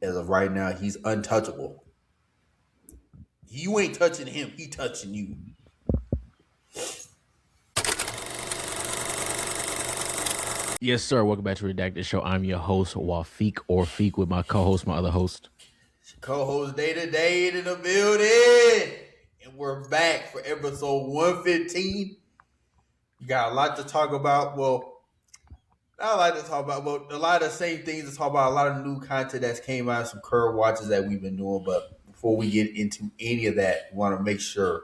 as of right now, he's untouchable. You ain't touching him; he touching you. Yes, sir. Welcome back to Redacted Show. I'm your host, Wafiq or Feek, with my co-host, my other host. Co-host Day to Day in the building, and we're back for episode 115. We got a lot to talk about. Well, not a lot to talk about, but a lot of the same things to talk about. A lot of new content that's came out, some current watches that we've been doing. But before we get into any of that, we want to make sure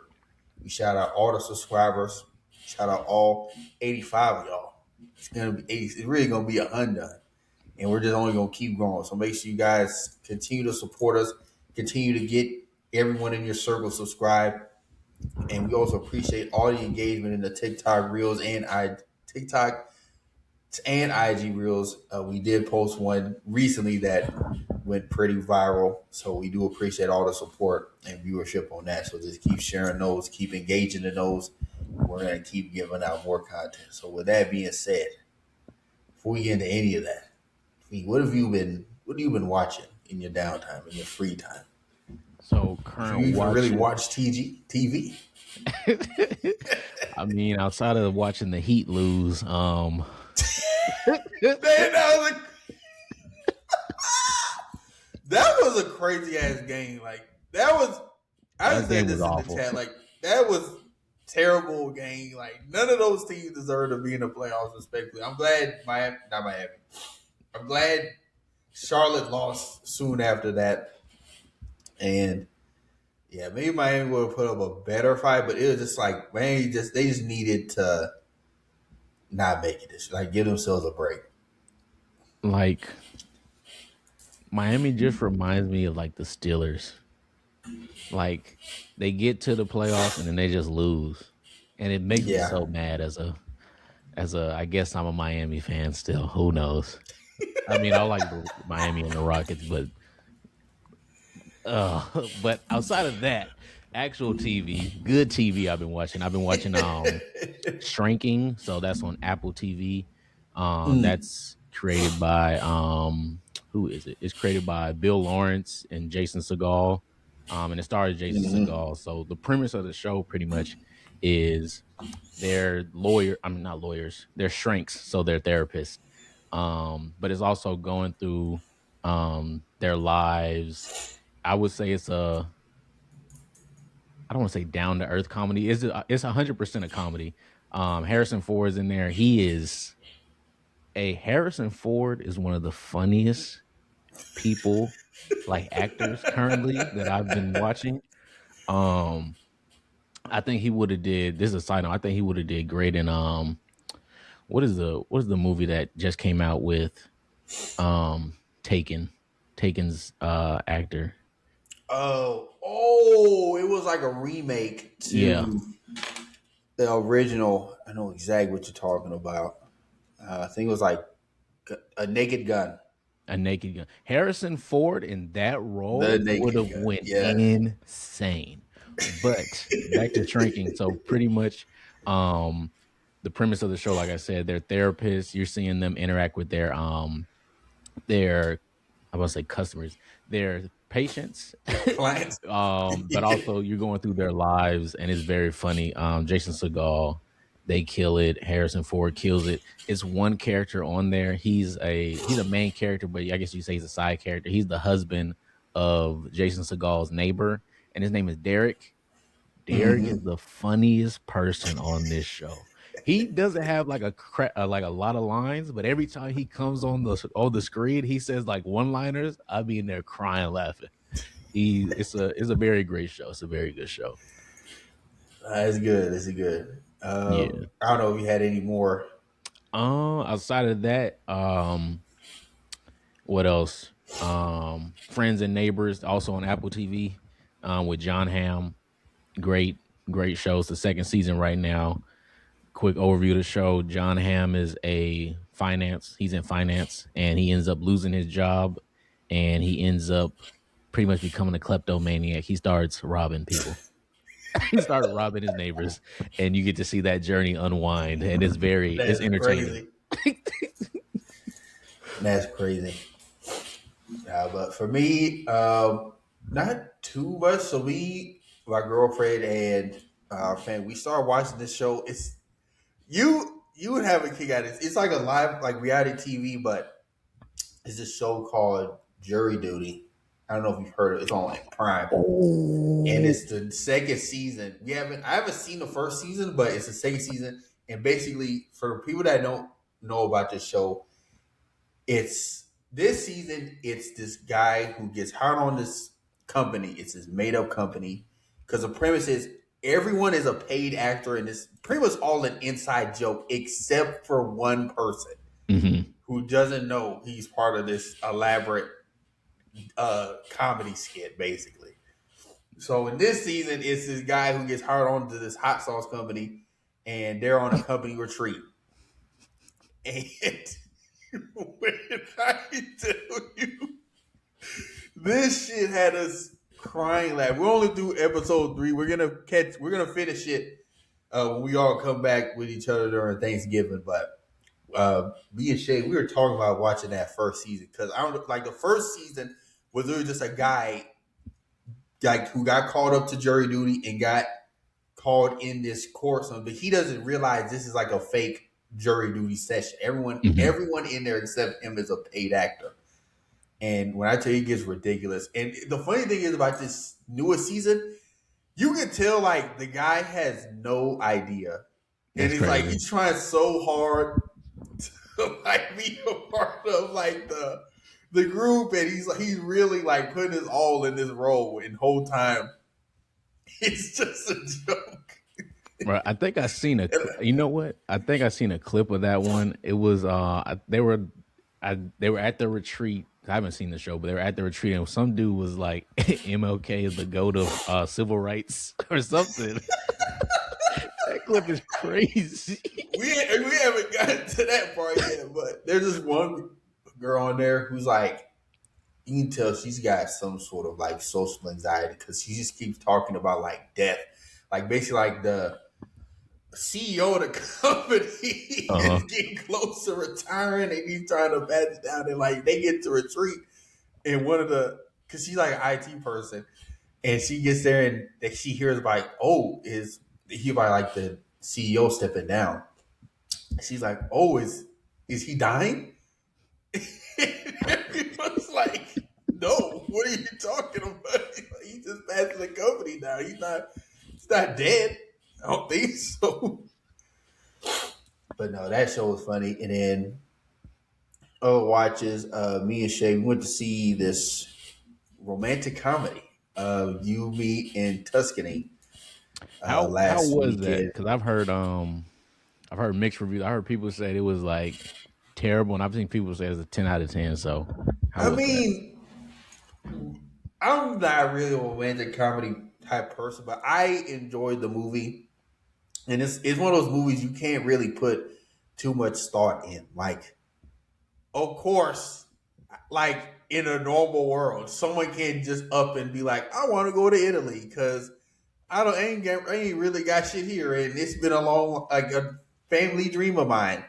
we shout out all the subscribers. Shout out all 85 of y'all. It's gonna be 80. It's really gonna be 100. And we're just only going to keep growing. So make sure you guys continue to support us, continue to get everyone in your circle subscribed. And we also appreciate all the engagement in the TikTok Reels and TikTok and IG Reels. We did post one recently that went pretty viral. So we do appreciate all the support and viewership on that. So just keep sharing those, keep engaging in those. We're going to keep giving out more content. So with that being said, before we get into any of that, what have you been watching in your downtime, in your free time? So Do you even really watch TV? I mean, outside of watching the Heat lose, Man, that was a crazy ass game. Like that was. I just said this in the chat. Like that was terrible game. Like none of those teams deserve to be in the playoffs. Respectfully, I'm glad not Miami. I'm glad Charlotte lost soon after that. And yeah, maybe Miami would have put up a better fight, but it was just like, man, they just needed to not make it. Like give themselves a break. Like Miami just reminds me of like the Steelers. Like they get to the playoffs and then they just lose. And it makes me so mad as a I guess I'm a Miami fan still. Who knows? I mean, I like Miami and the Rockets, but outside of that, actual TV, good TV I've been watching. I've been watching Shrinking, so that's on Apple TV. That's created by who is it? It's created by Bill Lawrence and Jason Segel. And it stars Jason Segel. So the premise of the show pretty much is they're not lawyers, they're shrinks, so they're therapists. But it's also going through their lives. I would say it's I don't want to say down to earth comedy. It's 100% a comedy. Harrison Ford is in there. Harrison Ford is one of the funniest people, like actors currently that I've been watching. I think he would have did. This is a side note. I think he would have did great in what is the movie that just came out with Taken's actor. It was like a remake to the original. I know exactly what you're talking about. I think it was like A Naked Gun. A Naked Gun. Harrison Ford in that role would have went insane. But back to Shrinking. So pretty much the premise of the show, like I said, they're therapists. You're seeing them interact with their I want to say customers, their patients, clients. But also you're going through their lives, and it's very funny. Jason Segel, they kill it. Harrison Ford kills it. It's one character on there. He's a main character, but I guess you say he's a side character. He's the husband of Jason Segel's neighbor, and his name is Derek. Derek is the funniest person on this show. He doesn't have like a lot of lines, but every time he comes on the screen, he says like one-liners. I be in there crying, laughing. It's a very great show. It's a very good show. It's good. It's good. I don't know if you had any more. Outside of that, what else? Friends and Neighbors, also on Apple TV, with John Hamm. Great show. It's the second season right now. Quick overview of the show. John Hamm is he's in finance, and he ends up losing his job, and he ends up pretty much becoming a kleptomaniac. He starts robbing people. He started robbing his neighbors, and you get to see that journey unwind, and it's entertaining. That's crazy. But for me, not too much. So my girlfriend and our family, we started watching this show. It's you would have a kick out of it. It's like a live like reality TV, but it's a show called Jury Duty. I don't know if you've heard of it. It's on like Prime. And Oh. it's the second season. I haven't seen the first season, but it's the second season. And basically, for people that don't know about this show, it's this season. It's this guy who gets hired on this company. It's his made up company because the premise is everyone is a paid actor, and it's pretty much all an inside joke except for one person Mm-hmm. who doesn't know he's part of this elaborate comedy skit, basically. So in this season, it's this guy who gets hired on to this hot sauce company, and they're on a company retreat. And when I tell you, this shit had us crying. Like we only do episode 3. We're gonna finish it when we all come back with each other during Thanksgiving. But me and Shay, we were talking about watching that first season because I don't like the first season was literally just a guy like who got called up to jury duty and got called in this court, but he doesn't realize this is like a fake jury duty session. Mm-hmm. Everyone in there except him is a paid actor. And when I tell you, it gets ridiculous. And the funny thing is about this newest season, you can tell like the guy has no idea, and That's it's like crazy. he's trying so hard to like be a part of like the group, and he's really like putting his all in this role, and the whole time it's just a joke. Right. I think I seen a. And You know what? I think I seen a clip of that one. It was they were at the retreat. I haven't seen the show, but they were at the retreat, and some dude was like, "MLK is the goat of civil rights" or something. That clip is crazy. we haven't gotten to that part yet, but there's this one girl on there who's like, you can tell she's got some sort of like social anxiety because she just keeps talking about like death, like basically like the CEO of the company Uh is huh. getting close to retiring, and he's trying to pass it down, and like they get to retreat, and one of the because she's like an IT person, and she gets there and she hears like, oh, is he by like the CEO stepping down? She's like, oh, is he dying? Everyone's like, no, what are you talking about? He just passed the company now. He's not dead. I don't think so. But no, that show was funny. And then other watches, me and Shay we went to see this romantic comedy, You, Me, in Tuscany, How last was that? weekend. Because I've heard mixed reviews. I heard people say it was like terrible, and I've seen people say it's a 10 out of 10. So how I was that? mean, I'm not really a romantic comedy type person, but I enjoyed the movie. And it's one of those movies you can't really put too much thought in. Like, of course, like in a normal world, someone can't just up and be like, "I want to go to Italy because I ain't really got shit here, and it's been a long like a family dream of mine."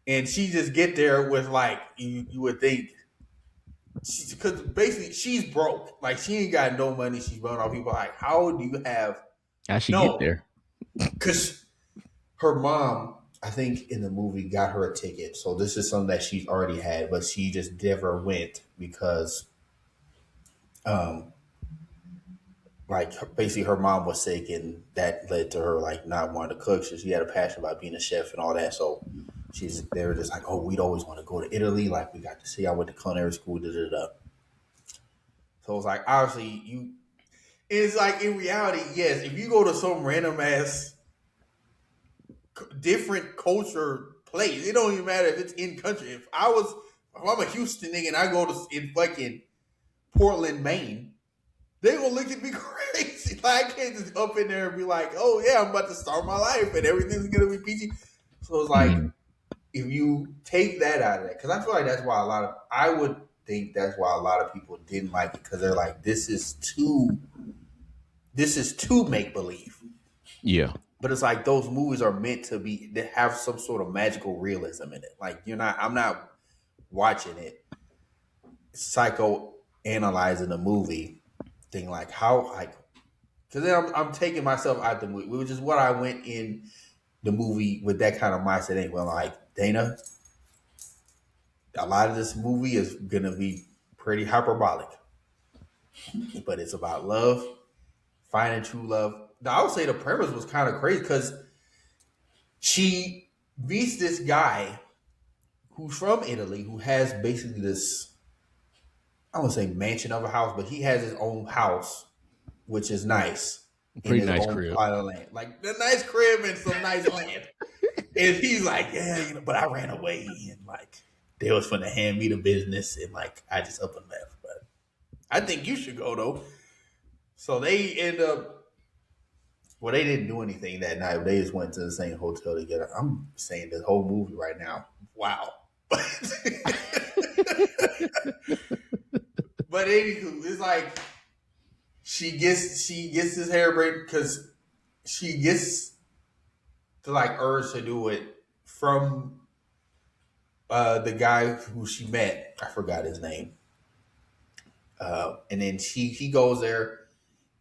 And she just get there with like you would think, because basically she's broke, like she ain't got no money. She's running off people. Like, how do you have How she get no? there? Because her mom, I think in the movie, got her a ticket. So this is something that she's already had, but she just never went because, um, like basically her mom was sick, and that led to her like not wanting to cook. So she had a passion about being a chef and all that. So they were just like, oh, we'd always want to go to Italy. Like we got to see. I went to culinary school. Da da da. So it's like obviously you. It's like in reality, yes. If you go to some random ass different culture place. It don't even matter if it's in country. If I'm a Houston nigga and I go to in fucking Portland, Maine, they gonna look at me crazy. Like I can't just up in there and be like, oh yeah, I'm about to start my life and everything's gonna be peachy. So it's like Mhm. if you take that out of that, because I feel like that's why I would think that's why a lot of people didn't like it because they're like, this is too make believe. Yeah. But it's like those movies are meant to be to have some sort of magical realism in it. Like I'm not watching it psycho analyzing the movie thing, like how like because then I'm taking myself out the movie, which is what I went in the movie with that kind of mindset. Anyway, like Dana, a lot of this movie is gonna be pretty hyperbolic, but it's about love, finding true love. Now, I would say the premise was kind of crazy because she meets this guy who's from Italy who has basically this, I won't say mansion of a house, but he has his own house, which is nice in Pretty his nice own crib. plot of land, like the nice crib and some nice land. And he's like, yeah, but I ran away and like they was finna hand me the business and like I just up and left. But I think you should go though. So they end up. Well, they didn't do anything that night. They just went to the same hotel together. I'm saying this whole movie right now. Wow. But anywho, it's like she gets his hair braided because she gets to like urge to do it from the guy who she met. I forgot his name. And then he goes there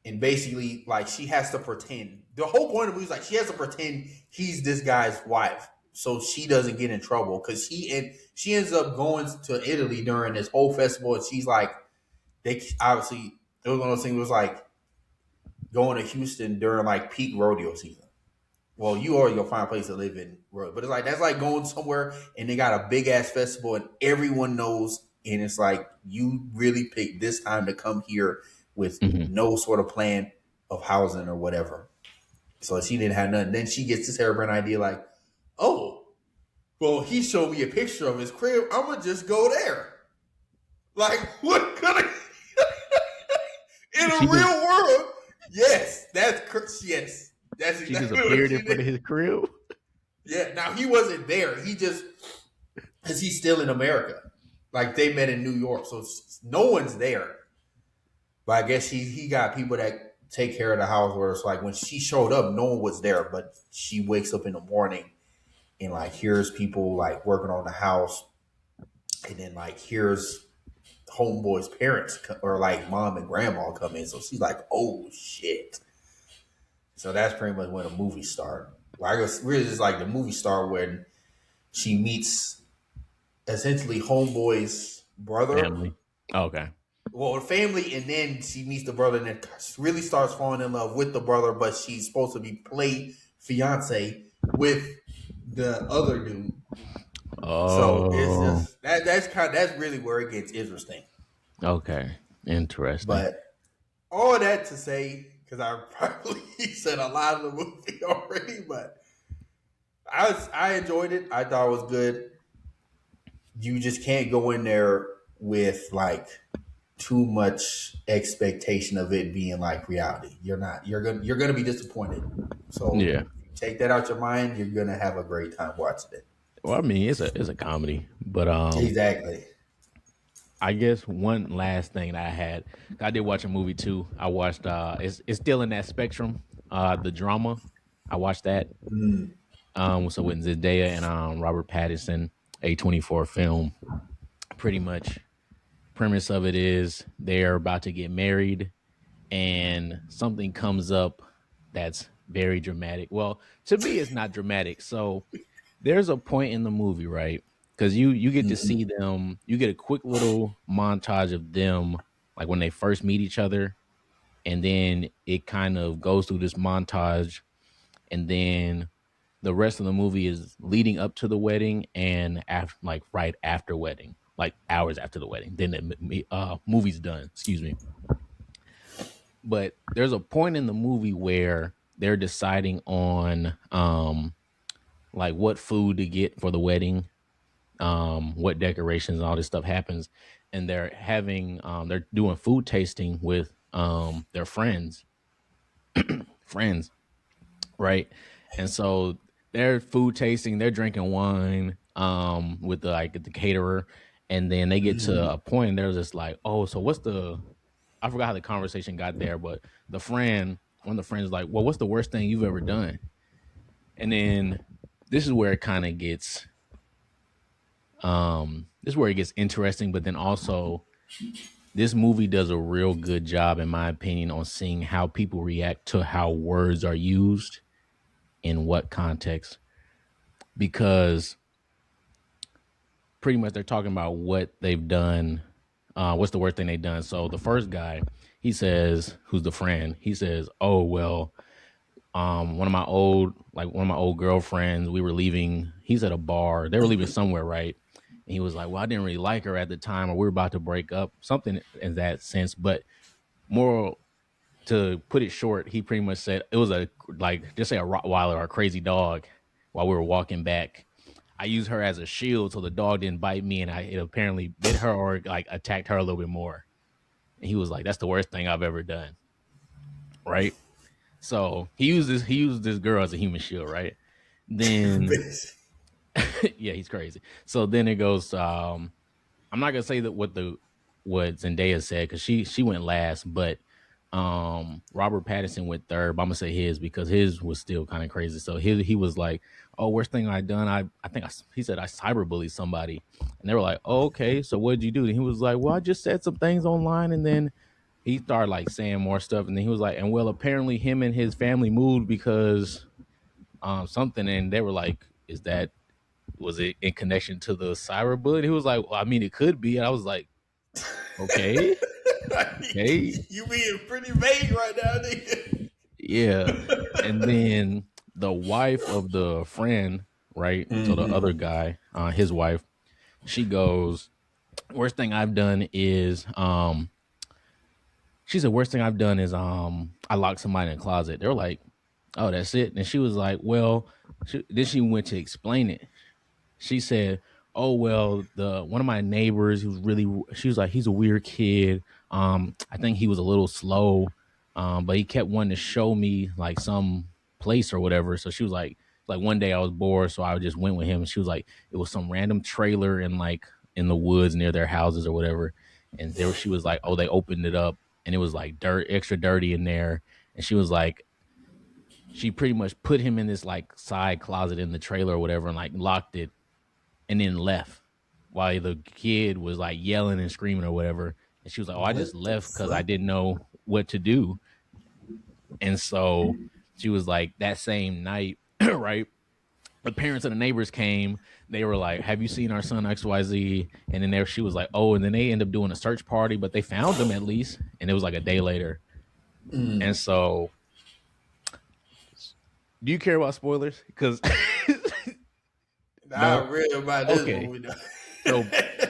and basically like she has to pretend. The whole point of the movie is like she has to pretend he's this guy's wife so she doesn't get in trouble because she ends up going to Italy during this whole festival and she's like they obviously it was one of those things. It was like going to Houston during like peak rodeo season. Well, you already gonna find a place to live in, but it's like that's like going somewhere and they got a big ass festival and everyone knows, and it's like you really picked this time to come here with Mhm. no sort of plan of housing or whatever. So she didn't have nothing. Then she gets this harebrained idea like, oh, well, he showed me a picture of his crib. I'm gonna just go there. Like, what could I? In She a just real world, yes, yes, that's she just exactly what appeared she in front of did. his crib. Yeah, now he wasn't there. He just because he's still in America. Like they met in New York, so no one's there. But I guess he got people that take care of the house. Where it's like when she showed up, no one was there, but she wakes up in the morning and like here's people like working on the house, and then like here's homeboy's parents or like mom and grandma come in. So she's like, oh shit. So that's pretty much when the movie started. Well, I guess really just like the movie started when she meets essentially homeboy's brother. Family. Okay. Well, family, and then she meets the brother, and then really starts falling in love with the brother. But she's supposed to be play fiance with the other dude. So it's Oh, just that's really where it gets interesting. okay. Interesting. But all that to say, because I probably said a lot of the movie already, but I enjoyed it. I thought it was good. You just can't go in there with like too much expectation of it being like reality. You're not. You're gonna be disappointed. So Yeah. take that out your mind. You're gonna have a great time watching it. Well, I mean, it's a comedy, but Exactly. I guess one last thing that I did watch a movie too. I watched it's still in that spectrum, the drama. I watched that. Mm. So with Zendaya and Robert Pattinson, A24 film. Pretty much premise of it is they're about to get married and something comes up that's very dramatic. Well, to me it's not dramatic. So there's a point in the movie, right? Because you get to see Mm. them, you get a quick little montage of them like when they first meet each other, and then it kind of goes through this montage, and then the rest of the movie is leading up to the wedding and after, like right after wedding, like hours after the wedding. Then the movie's done. Excuse me. But there's a point in the movie where they're deciding on like what food to get for the wedding, what decorations and all this stuff happens, and they're doing food tasting with their friends, right? And so they're food tasting, they're drinking wine with the caterer, and then they get to Mm. a point and they're just like, oh, so what's the I forgot how the conversation got there, but one of the friends is like, well, what's the worst thing you've ever done? And then this is where it kind of gets this is where it gets interesting, but then also This movie does a real good job, in my opinion, on seeing how people react to how words are used in what context. Because pretty much they're talking about what they've done. What's the worst thing they've done? So the first guy, he says, who's the friend? He says, "Oh well, one of my old girlfriends, we were leaving. He's at a bar. They were leaving somewhere, right?" And he was like, "Well, I didn't really like her at the time, or we were about to break up, something in that sense." But more to put it short, he pretty much said it was a like just say a Rottweiler or a crazy dog while we were walking back. I used her as a shield so the dog didn't bite me, and it apparently bit her or like attacked her a little bit more. And he was like, "That's the worst thing I've ever done." Right. So he used this girl as a human shield, right? Then yeah, he's crazy. So then it goes. I'm not gonna say that what Zendaya said because she went last, but Robert Pattinson went third. But I'm gonna say his because his was still kind of crazy. So he was like, "Oh, worst thing I done. I think he said I cyberbullied somebody," and they were like, "Oh, okay. So what did you do?" And he was like, "Well, I just said some things online, and then." He started like saying more stuff, and then he was like, "And well, apparently him and his family moved because something," and they were like, "Is that was it in connection to the cyberbullying?" He was like, "Well, I mean, it could be." And I was like, "Okay, okay, You being pretty vague right now, yeah." nigga. And then the wife of the friend, right? So the other guy, his wife, she goes, "Worst thing I've done is she said, worst thing I've done is I locked somebody in a closet." They were like, "Oh, that's it." And she was like, "Well," then she went to explain it. She said, "Oh well, the one of my neighbors who's really," she was like, "He's a weird kid. I think he was a little slow, but he kept wanting to show me like some place or whatever." So she was like one day I was bored, so I just went with him. And she was like, it was some random trailer in the woods near their houses or whatever. And there she was like, "Oh, they opened it up and it was like dirt, extra dirty in there." And she was like, she pretty much put him in this like side closet in the trailer or whatever and like locked it and then left while the kid was like yelling and screaming or whatever. And she was like, "Oh, I just What the left because I fuck? didn't know what to do." And so she was like, that same night, right? The parents of the neighbors came. They were like, "Have you seen our son XYZ?" And then she was like, "Oh," and then they ended up doing a search party, but they found him at least. And it was like a day later. And so, do you care about spoilers? Because no, Not really about this okay. movie. So,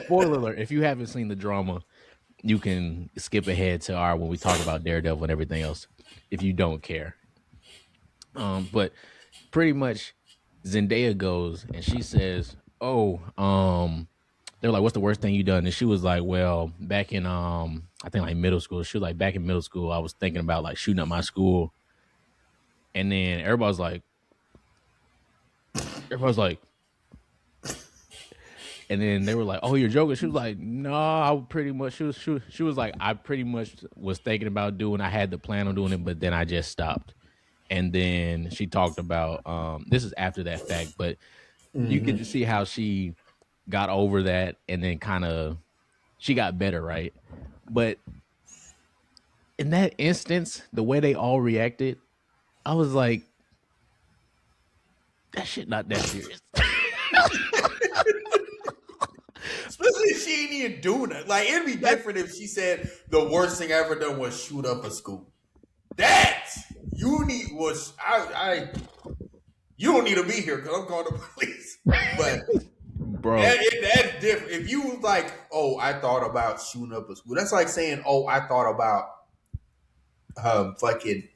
spoiler alert: if you haven't seen the drama, you can skip ahead to our when we talk about Daredevil and everything else. If you don't care, but pretty much Zendaya goes and she says, "Oh, they're like, what's the worst thing you done?" And she was like, "Well, back in I think like middle school." She was like, "Back in middle school, I was thinking about like shooting up my school." And then everybody's like, and then they were like, "Oh, you're joking." She was like, "No, I pretty much." She was like, "I pretty much was thinking about doing. I had the plan on doing it, but then I just stopped." And then she talked about this is after that fact, but you get to see how she got over that, and then kind of she got better, right? But in that instance, the way they all reacted, I was like, that shit not that serious. Especially if she ain't even doing it. Like, it'd be different if she said the worst thing I ever done was shoot up a school. That you need was you don't need to be here because I'm calling the police. But Bro, that's different. If you was like, "Oh, I thought about shooting up a school," that's like saying, "Oh, I thought about fucking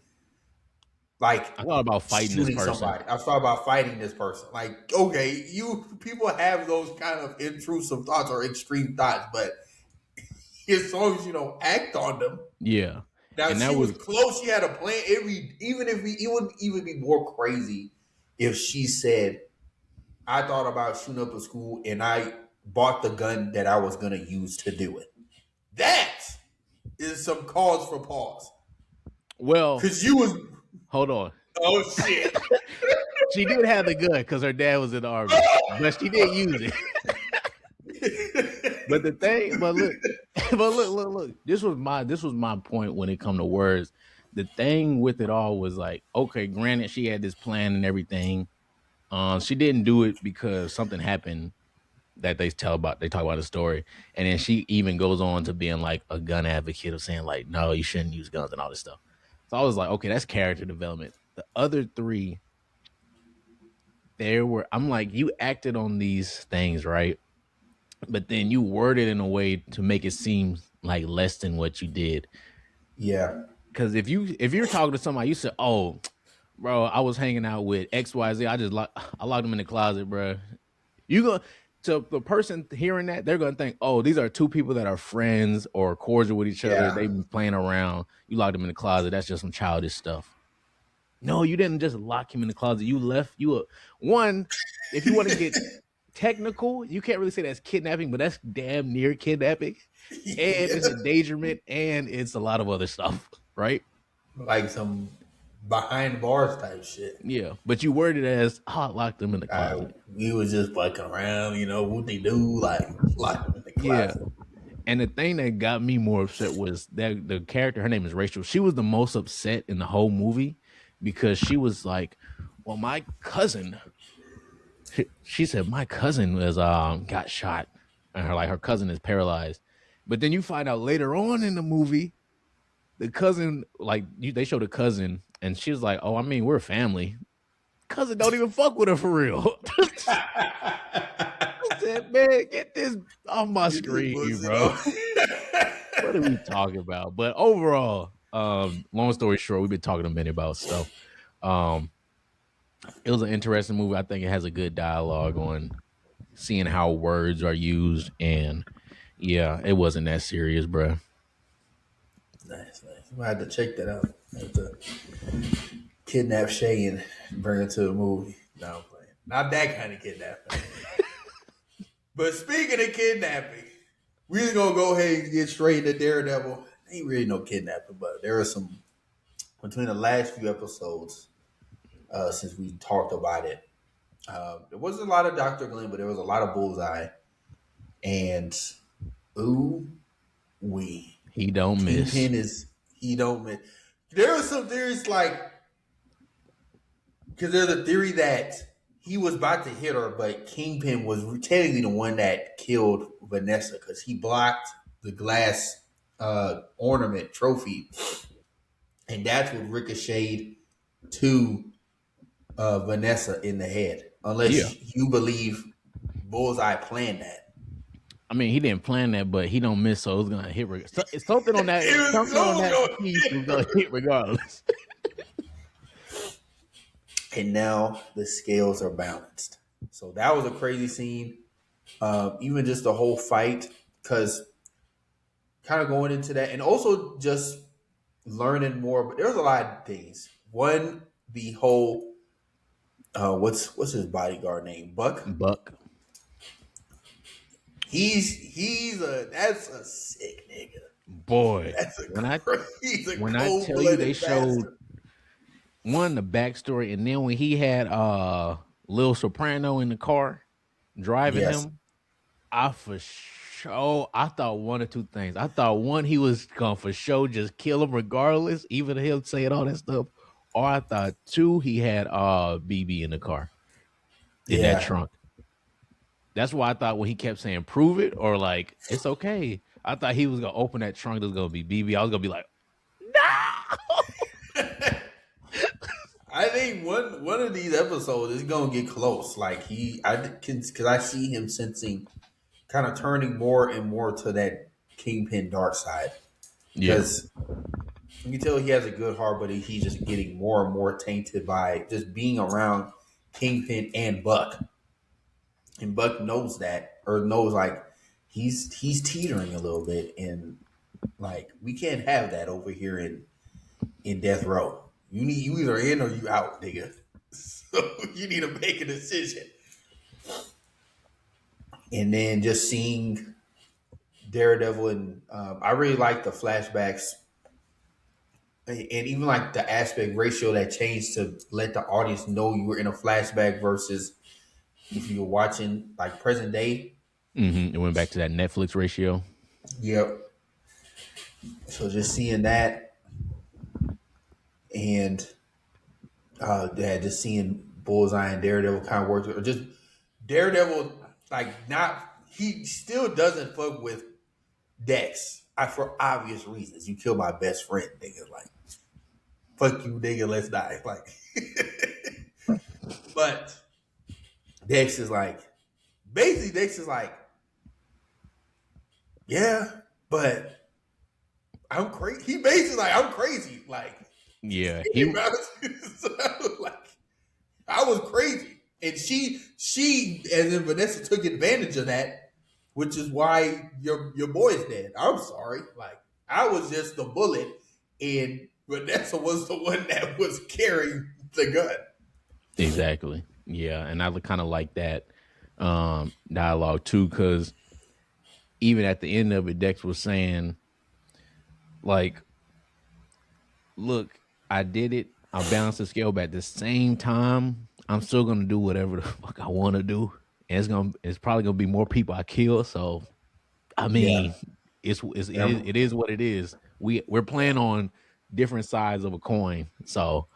like I thought about fighting this shooting person. somebody. I thought about fighting this person." Like, okay, you people have those kind of intrusive thoughts or extreme thoughts, but as long as you don't act on them. Yeah. Now And she that was was close. She had a plan. It would even be more crazy if she said, "I thought about shooting up a school and I bought the gun that I was gonna use to do it." That is some cause for pause. well, Cause you was hold on. oh shit. She did have the gun because her dad was in the army, but she didn't use it. But look, But look. This was my point when it come to words. The thing with it all was like, okay, granted, she had this plan and everything. She didn't do it because something happened that they tell about. They talk about the story, and then she even goes on to being like a gun advocate of saying like, no, you shouldn't use guns and all this stuff. So I was like, okay, that's character development. The other three, I'm like, you acted on these things, right? But then you worded in a way to make it seem like less than what you did. Yeah. Because if you're talking to somebody, you said, "Oh, bro, I was hanging out with XYZ. I locked them in the closet, bro." You go to the person hearing that, they're gonna think, "Oh, these are two people that are friends or cordial with each other. Yeah. They've been playing around. You locked them in the closet. That's just some childish stuff." No, you didn't just lock him in the closet. You left. One. If you want to get technical, you can't really say that's kidnapping, but that's damn near kidnapping, and it's Yeah. endangerment, and it's a lot of other stuff, right? Like some behind bars type shit. Yeah, but you worded it as hot locked them in the closet. We was just fucking around, what they do, like lock them in the Yeah, closet. and the thing that got me more upset was that the character, her name is Rachel. She was the most upset in the whole movie because she was like, "Well, my cousin," she said, "My cousin was got shot, and her cousin is paralyzed." But then you find out later on in the movie, the cousin, they showed a cousin, and she was like, "Oh, I mean, we're family." Cousin don't even fuck with her for real. I said, man, get this off my Get this screen, pussy bro. off. What are we talking about? But overall, long story short, we've been talking a minute about stuff. Um, it was an interesting movie. I think it has a good dialogue on seeing how words are used, and yeah, it wasn't that serious, bro. Nice. I had to check that out. I have to kidnap Shay and bring her to the movie. No, I'm playing. Not that kind of kidnapping. But speaking of kidnapping, we're just gonna go ahead and get straight into Daredevil. Ain't really no kidnapping, but there are some between the last few episodes since we talked about it. There wasn't a lot of Dr. Glenn, but there was a lot of Bullseye. And ooh wee. He don't miss. He don't miss. There are some theories because there's a theory that he was about to hit her, but Kingpin was technically the one that killed Vanessa because he blocked the glass ornament trophy, and that's what ricocheted to Vanessa in the head. Yeah. Unless you believe Bullseye planned that. I mean, he didn't plan that, but he don't miss, so it's gonna hit. Something on that, something on that piece was gonna hit regardless. And now the scales are balanced. So that was a crazy scene. Even just the whole fight, because kind of going into that, and also just learning more. But there's a lot of things. One, the whole what's his bodyguard name? Buck. Buck. That's a sick nigga. Boy, He's a when I tell you they showed bastard. one the backstory, and then when he had Lil Soprano in the car driving him, I thought one or two things. I thought one, he was gonna for sure just kill him regardless, even him saying all that stuff. Or I thought two, he had BB in the car in that trunk. That's why I thought when he kept saying prove it or like it's okay, I thought he was gonna open that trunk. There's gonna be BB. I was gonna be like, no. I think one of these episodes is gonna get close. Like because I see him sensing, kind of turning more and more to that Kingpin dark side. Because you can tell he has a good heart, but he's just getting more and more tainted by just being around Kingpin and Buck. And Buck knows that, or knows like he's teetering a little bit, and like we can't have that over here in Death Row. You either in or you out, nigga. So you need to make a decision. And then just seeing Daredevil, and I really like the flashbacks, and even like the aspect ratio that changed to let the audience know you were in a flashback versus if you're watching like present day. It went back to that Netflix ratio. Yep. So just seeing that, and just seeing Bullseye and Daredevil kind of work, or just Daredevil, like not he still doesn't fuck with Dex. For obvious reasons. You kill my best friend, nigga. Like, fuck you, nigga. Let's die. Like, but Dex is like, basically, Dex is like, yeah, but I'm crazy. He basically like, I'm crazy. Like, Yeah, so, like, I was crazy, and she, and then Vanessa took advantage of that, which is why your boy's dead. I'm sorry, like I was just the bullet, and Vanessa was the one that was carrying the gun. exactly. Yeah, and I kind of like that dialogue too, because even at the end of it, Dex was saying, like, look, I did it. I balanced the scale, but at the same time, I'm still gonna do whatever the fuck I want to do. And it's probably gonna be more people I kill. So I Yeah, mean, it is what it is. We're playing on different sides of a coin. So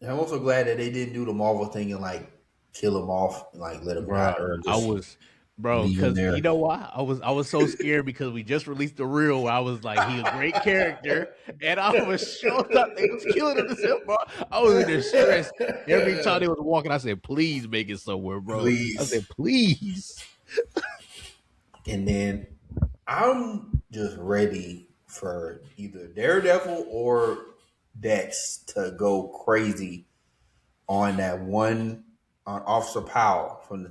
and I'm also glad that they didn't do the Marvel thing and like kill him off and like let him die, bro, or I just was, bro, leave him because you there. know why? I was so scared because we just released the reel where I was like, he a great character, and I was sure thought they was killing him. Bro, I was in distress every time they was walking. I said, please make it somewhere, bro. I Please. said, please. And then I'm just ready for either Daredevil or Dex to go crazy on that one on Officer Powell from the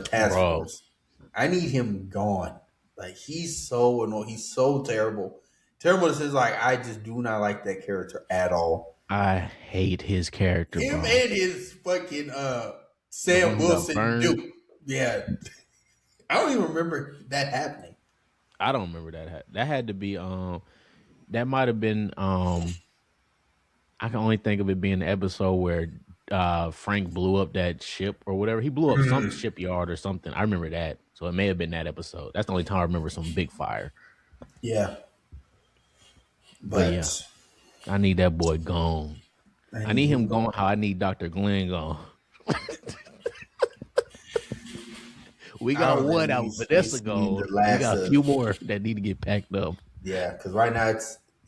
task Bro, force. I need him gone. Like he's so annoying. He's so terrible. Terrible in the sense like I just do not like that character at all. I hate his character, Him bro. and his fucking The one Sam who got Wilson burned. dude. Yeah. I don't even remember that happening. I don't remember that. That had to be that might have been I can only think of it being the episode where Frank blew up that ship or whatever. He blew up some shipyard or something. I remember that. So it may have been that episode. That's the only time I remember some big fire. Yeah. But yeah, But I need that boy gone. I I need need him him gone gone. how I need Dr. Glenn gone. We I got was at one out, least Vanessa seen gone. the We last got a of few more that need to get packed up. yeah, because right now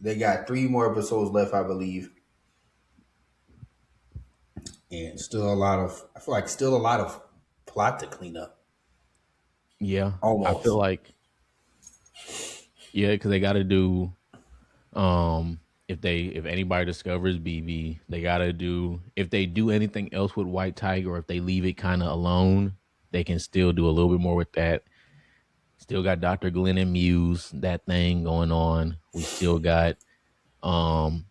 they got 3 more episodes left, I believe, and still a lot of I feel like still a lot of plot to clean up. Yeah. I feel Almost, like, yeah, because they gotta do if anybody discovers BB, they gotta do if they do anything else with White Tiger or if they leave it kind of alone, they can still do a little bit more with that. Still got Dr. Glenn and Muse, that thing going on. We still got um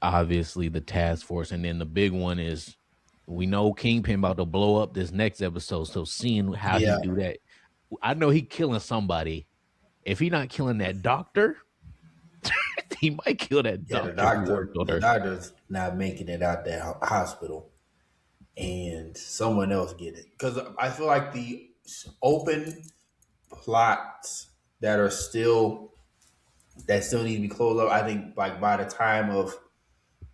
obviously the task force, and then the big one is we know Kingpin about to blow up this next episode. So seeing how he yeah, do that, I know he killing somebody. If he not killing that doctor, he might kill that yeah. doctor who worked on The her. doctor's not making it out that hospital, and someone else get it because I feel like the open plots that are still that still need to be closed up. I think like by the time of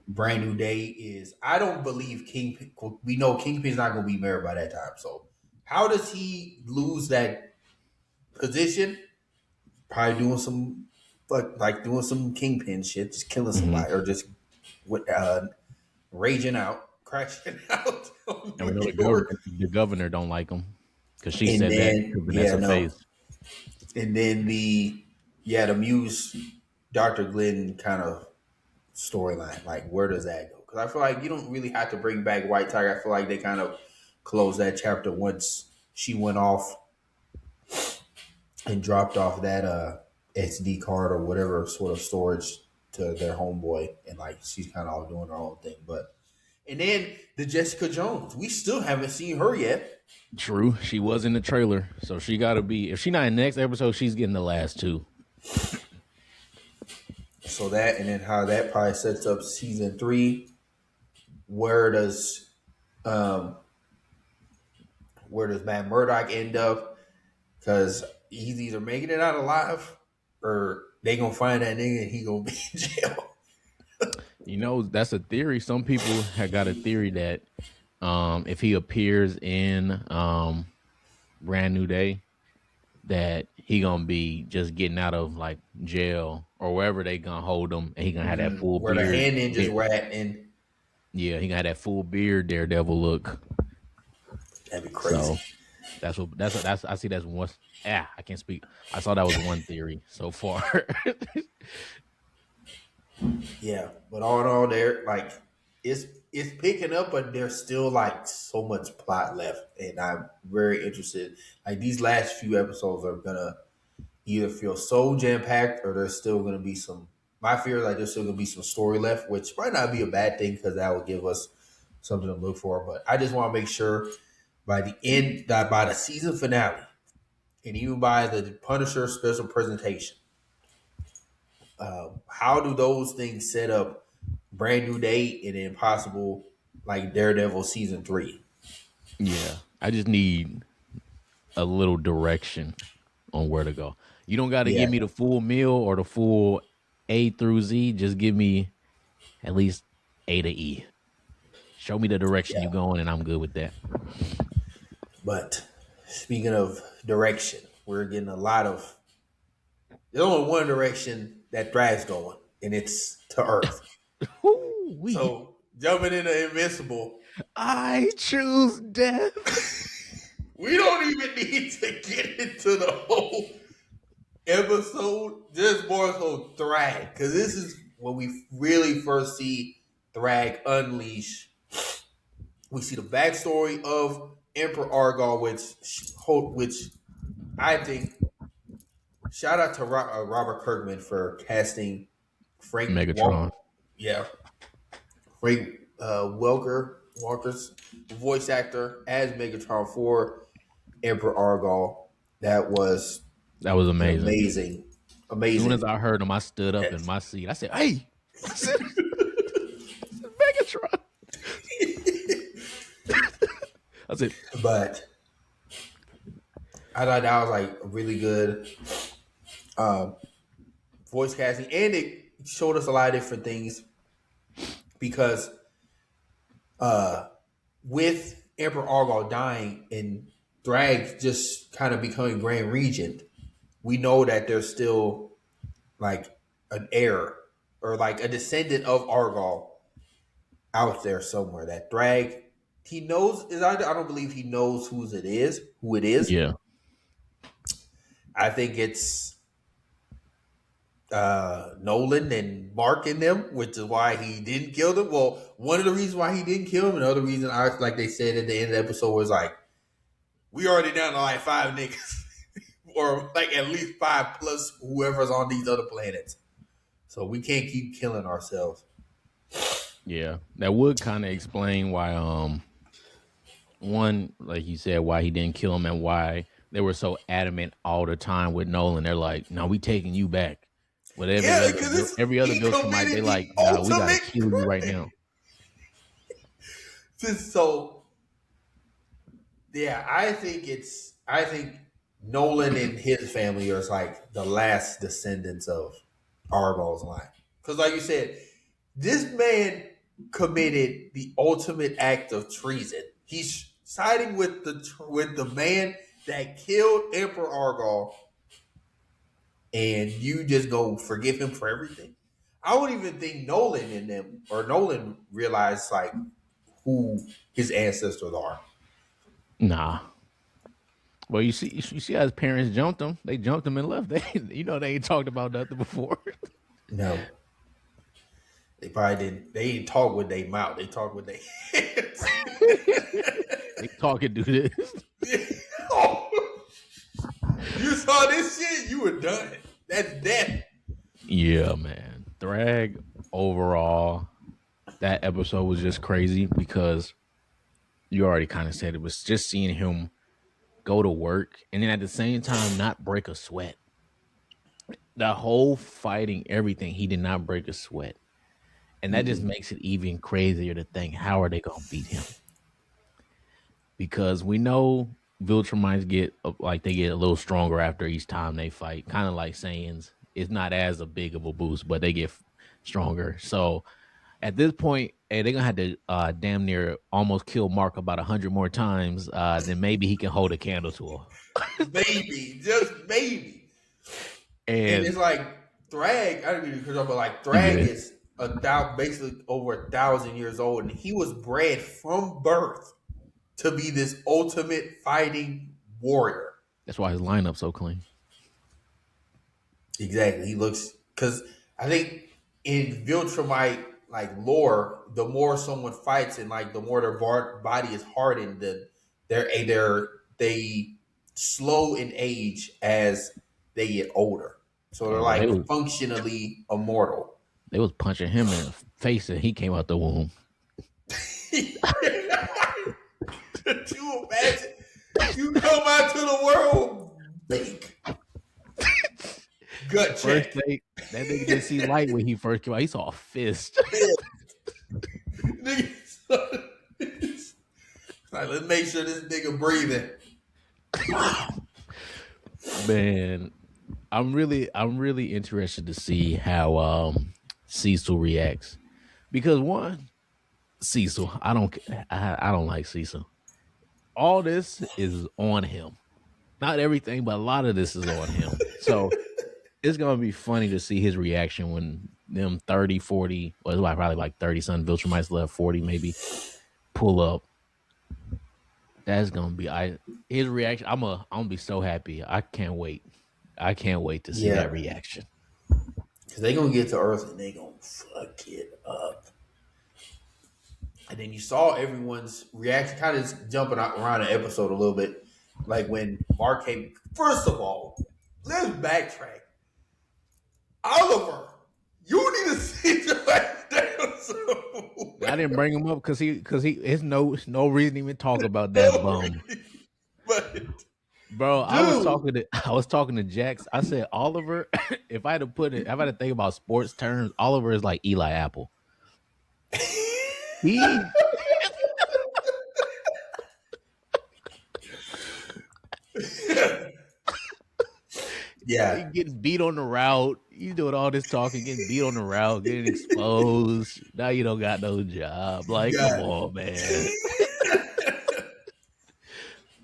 Brand New Day is I don't believe Kingpin. We know Kingpin's not going to be married by that time. So how does he lose that position? Probably doing some like doing some Kingpin shit, just killing Hmm. somebody or just with raging out, crashing out on And we New know York. the governor don't like him because she And said that then to Vanessa no, face. and then the Muse Dr. Glenn kind of storyline. Like, where does that go? Because I feel like you don't really have to bring back White Tiger. I feel like they kind of closed that chapter once she went off and dropped off that SD card or whatever sort of storage to their homeboy, and like she's kind of all doing her own thing. But and then the Jessica Jones, we still haven't seen her yet. True, she was in the trailer, so she got to be. If she not in the next episode, she's getting the last two. So that and then how that probably sets up season 3. Where does um where does Matt Murdock end up? Because he's either making it out alive or they gonna find that nigga and he gonna be in jail. You know, that's a theory. Some people have got a theory that if he appears in Brand New Day, that he gonna be just getting out of like jail or wherever they gonna hold him, and he gonna have that full Where the beard. hand ninjas rat and Yeah, he got that full beard Daredevil look. that'd be crazy. So that's I see that's one. I can't speak. I saw that was one theory so far. Yeah, but all in all, they're like it's picking up, but there's still like so much plot left, and I'm very interested. Like these last few episodes are gonna either feel so jam packed, or there's still gonna be some. My fear is like there's still gonna be some story left, which might not be a bad thing because that will give us something to look for. But I just want to make sure by the end, that by the season finale, and even by the Punisher special presentation, how do those things set up Brand New Day and then possible like Daredevil season 3? Yeah, I just need a little direction on where to go. You don't got to Yeah, give me the full meal or the full A through Z. Just give me at least A to E. Show me the direction yeah. you're going, and I'm good with that. But speaking of direction, we're getting a lot of. There's only one direction that Thrag's going, and it's to Earth. Ooh-wee. So jumping into Invincible, I choose death. we don't even need to get into the whole episode. Just more so Thrag, because this is when we really first see Thrag unleash. We see the backstory of Emperor Argyle, which I think shout out to Robert Kirkman for casting Frank Megatron. Frank Walker's voice actor as Megatron for Emperor Argyle. That was an amazing. As soon as I heard him, I stood up in my seat. I said, "Hey, I said, Megatron." I said, but I thought that was like really good voice casting, and it showed us a lot of different things because with Emperor Argyle dying and Thrag just kind of becoming Grand Regent, we know that there's still like an heir or like a descendant of Argyle out there somewhere. That Thrag, he knows. I don't believe he knows who it is. yeah. I think it's Nolan and Mark in them, which is why he didn't kill them. Well, one of the reasons why he didn't kill him, another reason, like they said at the end of the episode, was like, we already down to like 5 niggas, or like at least 5 plus whoever's on these other planets. So we can't keep killing ourselves. Yeah, that would kind of explain why, one, like you said, why he didn't kill him and why they were so adamant all the time with Nolan. They're like, "No, we taking you back." With every other Viltrumite, they like, "Nah, we gotta kill you right now." So, yeah, I think Nolan and his family are like the last descendants of Argyle's line. Because, like you said, this man committed the ultimate act of treason. He's siding with the man that killed Emperor Argyle, and you just go forgive him for everything. I don't even think Nolan realized like who his ancestors are. Nah. Well, you see how his parents jumped him. They jumped him and left. They ain't talked about nothing before. No. They probably didn't. They didn't talk with their mouth. They talk with their hands. They talk and do this. You saw this shit, you were done. That's death. Yeah, man. Thrag overall, that episode was just crazy because you already kind of said it was just seeing him go to work and then at the same time not break a sweat. The whole fighting, everything, he did not break a sweat. And that just makes it even crazier to think, how are they going to beat him? Because we know Viltrumites get a little stronger after each time they fight, kind of like Saiyans. it's not as a big of a boost, but they get stronger. So at this point, hey, they're gonna have to damn near almost kill Mark about 100 more times. Then maybe he can hold a candle to her. Maybe, just maybe. And And it's like Thrag. I didn't mean to cut off, but like you Thrag good? is basically over 1,000 years old, and he was bred from birth to be this ultimate fighting warrior. That's why his lineup's so clean. Exactly. He looks because I think in Viltrumite like lore, the more someone fights and like the more their body is hardened, they slow in age as they get older. So they're Oh, they like was functionally immortal. they was punching him in the face and he came out the womb. Could you imagine? You come out to the world big. Gut check. First day, that nigga didn't see light when he first came out. He saw a fist. Like, let's make sure this nigga breathing. Man, I'm really interested to see how Cecil reacts. Because one, Cecil, I don't like Cecil. All this is on him. Not everything, but a lot of this is on him. So it's gonna be funny to see his reaction when them 30, 40, well, it's probably like 30 son Viltrumites left, 40 maybe, pull up. That's gonna be his reaction. I'm gonna be so happy. I can't wait. I can't wait to see that reaction. Because they gonna get to Earth and they gonna fuck it up. And then you saw everyone's reaction, kind of just jumping around the episode a little bit. Like when Mark came. First of all, let's backtrack. Oliver, you need to sit your ass down somewhere. I didn't bring him up because it's no reason to even talk about that bum. But bro, I was talking to Jax. I said Oliver. If I had to think about sports terms, Oliver is like Eli Apple. He yeah, he getting beat on the route. You doing all this talking, getting beat on the route, getting exposed. Now you don't got no job. Like, come on, man.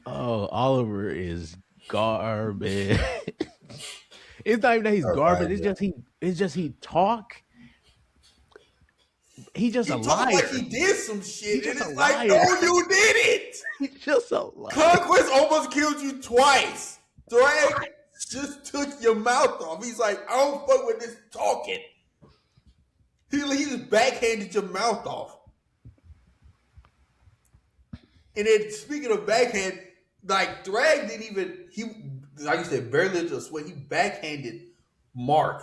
Oh, Oliver is garbage. It's not even that he's garbage. It's just he talk. He just a liar. Like he did some shit, and it's like, no, you did it. He's just a liar. Conquest almost killed you twice. Drag just took your mouth off. He's like, I don't fuck with this talking. He just backhanded your mouth off. And then speaking of backhand, like Drag didn't even like you said, barely to sweat. He backhanded Mark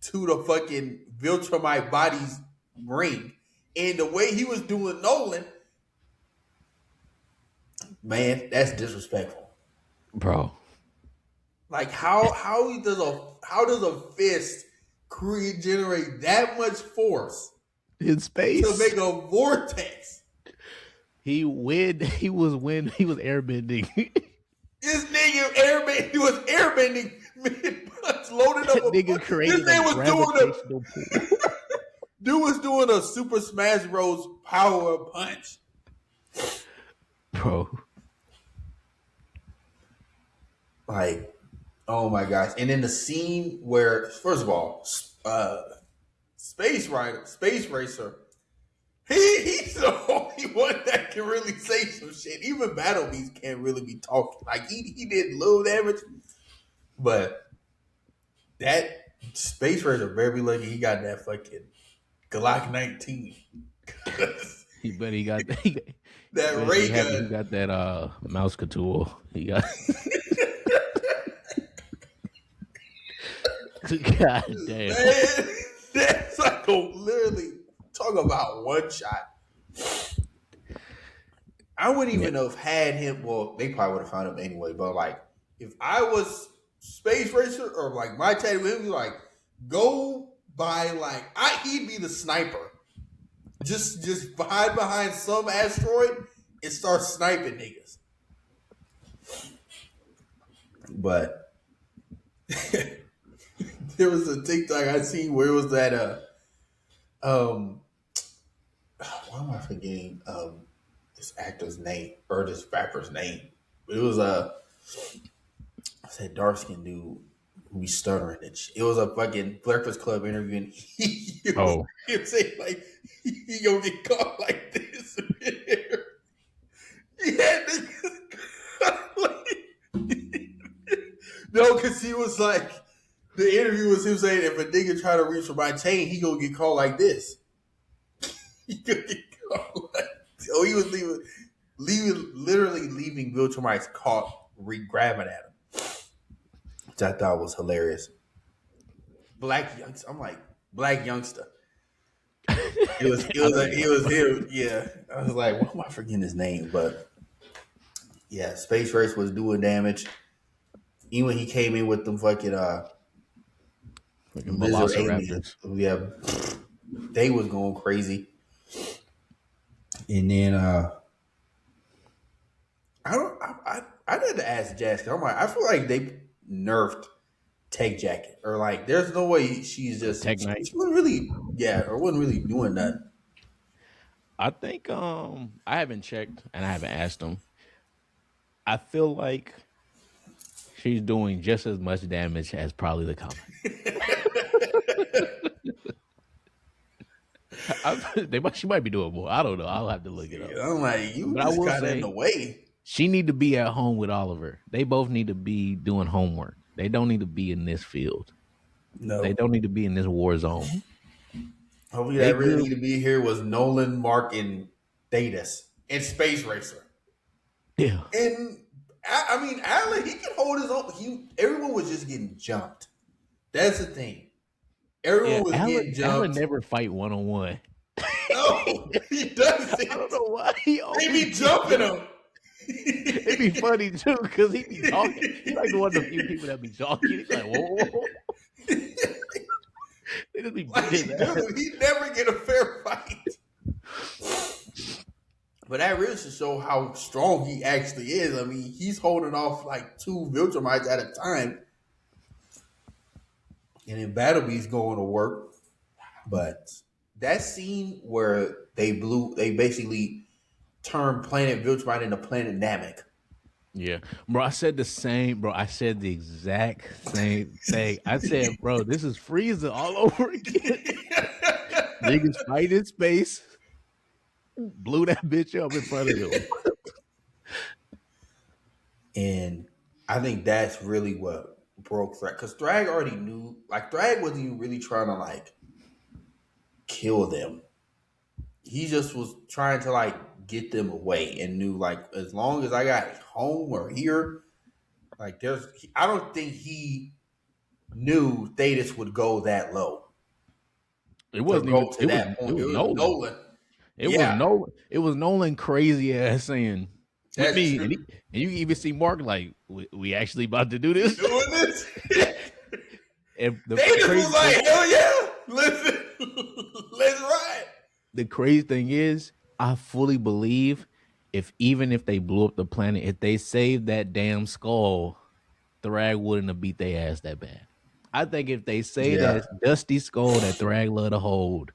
to the fucking Viltrumite body's ring. And the way he was doing Nolan, man, that's disrespectful. Bro. Like how does a fist generate that much force in space to make a vortex? He was airbending. This nigga was airbending mid-punch, loaded up a nigga created this a was gravitational pool. Dude was doing a Super Smash Bros. Power punch. Bro. Like, oh my gosh. And then the scene where, first of all, Space Racer, he's the only one that can really say some shit. Even Battle Beast can't really be talking. Like, he did little damage. But that Space Racer very lucky he got that fucking Glock 19. He got that ray gun. He got that mouse couture. He got God damn. Man, that's like literally talk about one shot. I wouldn't even have had him. Well, they probably would have found him anyway. But like, if I was Space Racer or like my tag would be like, go by like he'd be the sniper. Just hide behind some asteroid and start sniping niggas. But there was a TikTok I seen where it was that why am I forgetting this actor's name or this rapper's name? It was I said dark skinned dude who be stuttering and shit. It was a fucking Breakfast Club interview and he was saying like he gonna get caught like this. Yeah, no, because he was like, the interview was him saying, if a nigga try to reach for my chain, he gonna get caught like this. He gonna get caught like, so he was literally leaving Bill Termites caught grabbing at him, which I thought was hilarious. Black youngster, I'm like black youngster. It was him. Yeah, I was like, why am I forgetting his name? But yeah, Space Race was doing damage. Even when he came in with them fucking lizard aliens, yeah, they was going crazy. And then I had to ask Jazz because I'm like, I feel like they nerfed Tech Jacket, or like there's no way she's just Tech Knight. She wasn't really, or wasn't really doing nothing. I think I haven't checked and I haven't asked them. I feel like she's doing just as much damage as probably the comic. She might be doing more. I don't know. I'll have to look it up. I'm like, you just got in the way. She need to be at home with Oliver. They both need to be doing homework. They don't need to be in this field. No, they don't need to be in this war zone. Hopefully, that really need to be here was Nolan, Mark, and Datus and Space Racer. Yeah, and I mean, Alan, he can hold his own. Everyone was just getting jumped. That's the thing. Everyone was getting jumped. Alan never fight one-on-one. No, he doesn't. I don't know why he be jumping him. It'd be funny too because he be talking. He's like one of the few people that be talking. He's like, whoa. They just be dude, he never get a fair fight. But that really should show how strong he actually is. I mean, he's holding off like 2 Viltrumites at a time. And then Battlebeast's going to work. But that scene where they basically turned Planet Viltrumite into Planet Namek. Yeah. Bro, I said the same, bro. I said the exact same thing. I said, bro, this is Frieza all over again. Niggas fight in space. Blew that bitch up in front of him. And I think that's really what broke Thrag. Because Thrag already knew, like, Thrag wasn't even really trying to, like, kill them. He just was trying to, like, get them away and knew, like, as long as I got home or here, like, I don't think he knew Thetis would go that low. It wasn't even to that point. It was Nolan. It was Nolan crazy ass saying with me, and you can even see Mark like, we actually about to do this. Doing this? And the Thetis was like, hell yeah, listen, let's ride. The crazy thing is, I fully believe even if they blew up the planet, if they saved that damn skull, Thrag wouldn't have beat their ass that bad. I think if they saved that dusty skull that Thrag loved to hold,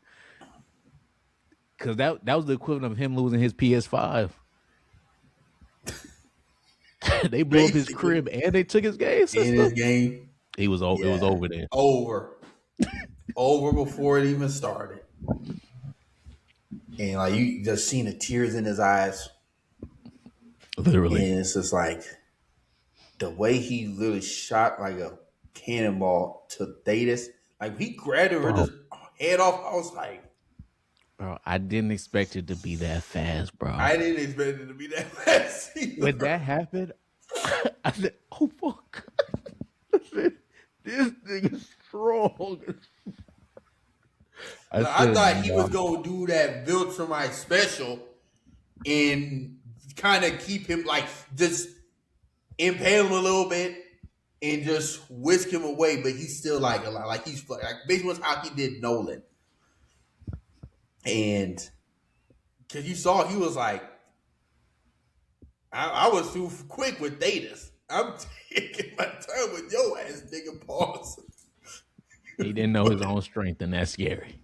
because that was the equivalent of him losing his PS5. They blew up his crib and they took his game system. In his game. It was over then. Over before it even started. And like you just seen the tears in his eyes. Literally. And it's just like the way he literally shot like a cannonball to Thetis. Like he grabbed her just head off. I was like, bro, I didn't expect it to be that fast, bro. I didn't expect it to be that fast either. When that happened, I said, oh fuck. I said, this nigga's strong. I thought he was gonna do that Viltrumite special and kind of keep him like just impale him a little bit and just whisk him away, but he's still like he's like basically how he did Nolan. And because you saw he was like, I was too quick with Thetis. I'm taking my time with your ass, nigga. Pause. He didn't know his own strength, and that's scary.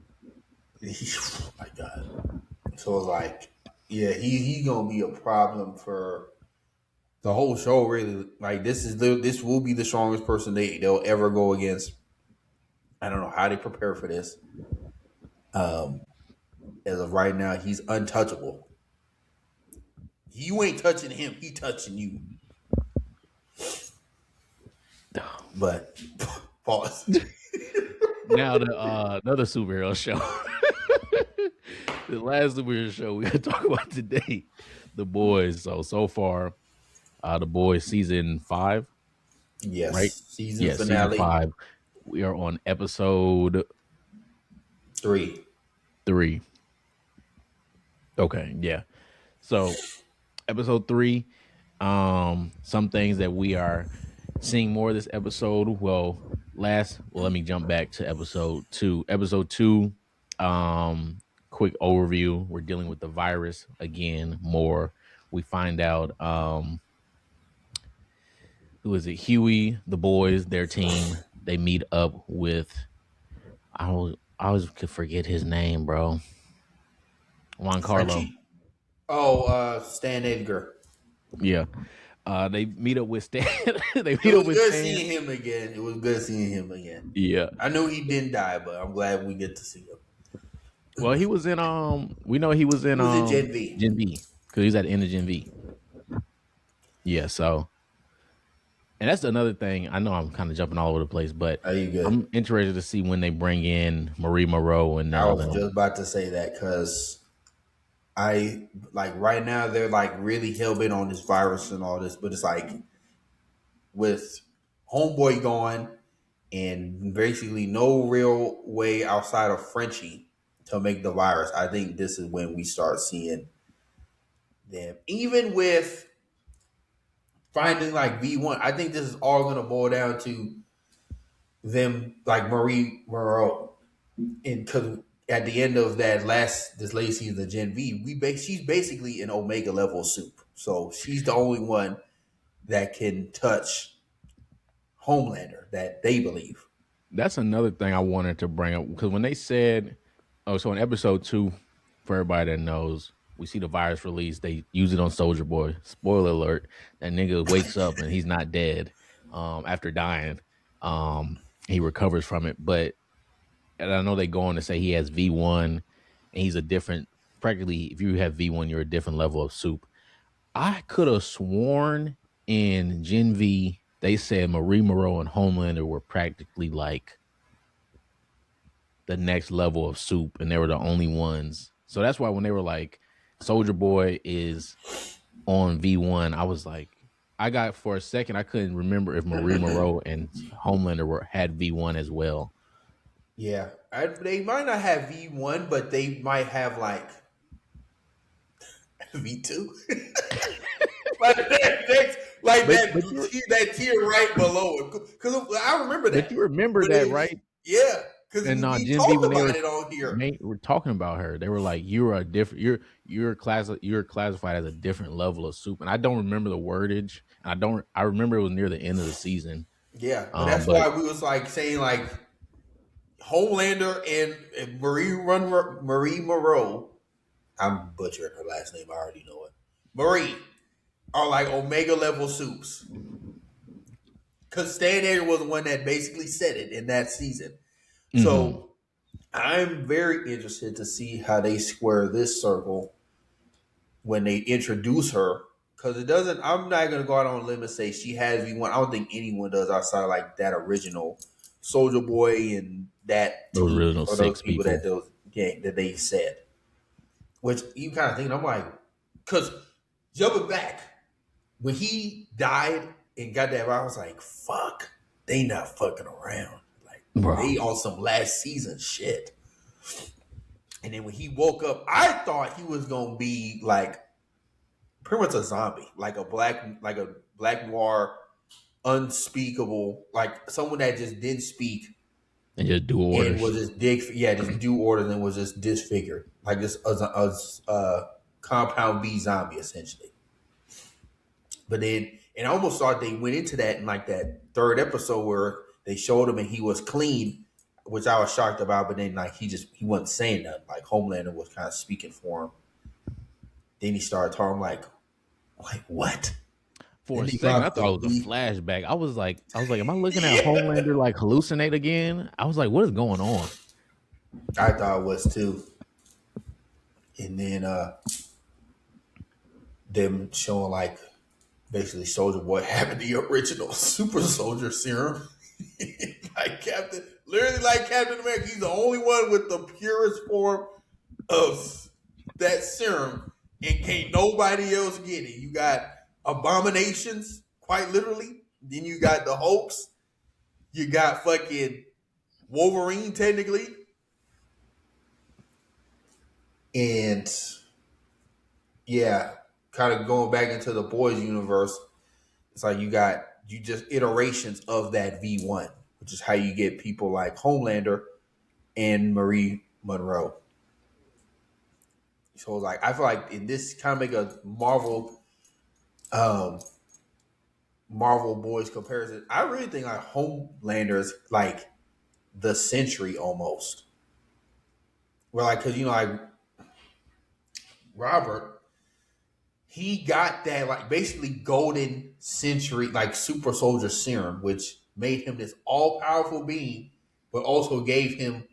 Oh my god. So it's like, yeah, he gonna be a problem for the whole show. Really, like this will be the strongest person they'll ever go against. I don't know how they prepare for this. Um, as of right now, he's untouchable. You ain't touching him; he touching you. But pause. Now the another superhero show. The last superhero show we gotta talk about today, The Boys. So far, The Boys season 5, right? Yes, season Yeah, season finale 5. We are on episode 3. 3. Okay, yeah. So episode 3, some things that we are seeing more of this episode. Well, let me jump back to episode 2. Episode 2, quick overview. We're dealing with the virus again more. We find out who is it? Huey, the boys, their team. They meet up with I always could forget his name, bro. Juan Carlo. Frenchie. Oh, Stan Edgar. Yeah. They meet up with Stan. They It meet up was with good Stan. seeing him again. It was good seeing him again. Yeah. I knew he didn't die, but I'm glad we get to see him. Well, he was in we know he was in He was in Gen V. Gen V, because he's at the end of Gen V. Yeah, so and that's another thing. I know I'm kind of jumping all over the place, but Are you good? I'm interested to see when they bring in Marie Moreau and I was just about to say that because I like right now they're like really hell bent on this virus and all this, but it's like with Homeboy gone and basically no real way outside of Frenchie to make the virus. I think this is when we start seeing them, even with finding like V1. I think this is all going to boil down to them like Marie Moreau, and because at the end of this late season of Gen V, she's basically an Omega level soup. So she's the only one that can touch Homelander that they believe. that's another thing I wanted to bring up, because when they said, oh, so in episode 2, for everybody that knows, we see the virus release. They use it on Soldier Boy. Spoiler alert: that nigga wakes up and he's not dead. After dying, he recovers from it. But and I know they go on to say he has V1, and he's a different. Practically, if you have V1, you're a different level of soup. I could have sworn in Gen V they said Marie Moreau and Homelander were practically like the next level of soup, and they were the only ones. So that's why when they were like, Soldier Boy is on V1, I was like, I got for a second, I couldn't remember if Marie Moreau and Homelander had V1 as well. Yeah, they might not have V1, but they might have like V2. Like that tier right below it. Because I remember that. But you remember that, right? Yeah, because And we Gen talked V, when about it on here. we're talking about her. They were like, "You're a different. You're classified as a different level of soup." And I don't remember the wordage. I remember it was near the end of the season. Yeah, but that's why we was like saying like Homelander and Marie Moreau. I'm butchering her last name. I already know it. Marie are like Omega level soups. Because Stan Edgar was the one that basically said it in that season. Mm-hmm. So I'm very interested to see how they square this circle when they introduce her. Because I'm not going to go out on a limb and say she has V1. I don't think anyone does outside like that original Soldier Boy and that those team, original or 6 those people people that they said. Which you kind of think, I'm like, because jumping back, when he died and got that, I was like, fuck, they not fucking around. Like, they on some last season shit. And then when he woke up, I thought he was going to be like, pretty much a zombie, like a black noir, unspeakable, like someone that just didn't speak and just do orders and was just just do orders and was just disfigured, like this compound B zombie essentially. But then, and I almost thought they went into that in like that third episode where they showed him and he was clean. which I was shocked about. But then like he wasn't saying nothing. Like Homelander was kind of speaking for him. Then he started talking like what? For Then a he second, I dropped thought the it was a V. flashback. I was like, am I looking at Yeah, Homelander like hallucinate again? I was like, what is going on? I thought it was too. And then them showing like basically Soldier Boy having the original super soldier serum. Literally like Captain America. He's the only one with the purest form of that serum, and can't nobody else get it. You got abominations, quite literally. Then you got the Hulks. You got fucking Wolverine, technically. And yeah, kind of going back into the boys universe, it's like you just iterations of that V1, which is how you get people like Homelander and Marie Monroe. So like I feel like in this kind of make a um Marvel boys comparison. I really think like Homelander is like the Century almost. Where like because like Robert, he got that like basically golden century like super soldier serum, which made him this all powerful being, but also gave him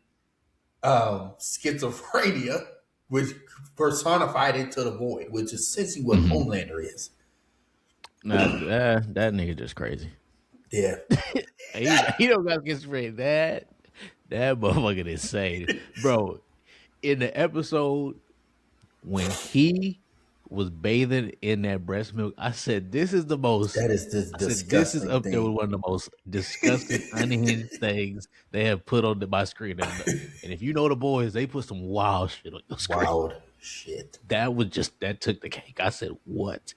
schizophrenia, which personified into the void, which is essentially what Mm-hmm. Homelander is. That nigga just crazy. Yeah. He don't got schizophrenia. That motherfucker insane, bro. In the episode when he was bathing in that breast milk, I said, "This is the most." That is this I said, "This is disgusting up there with thing. one of the most disgusting, unhinged things they have put on my screen." And if you know the boys, they put some wild shit on your screen. Wild shit. That took the cake. I said, "What?"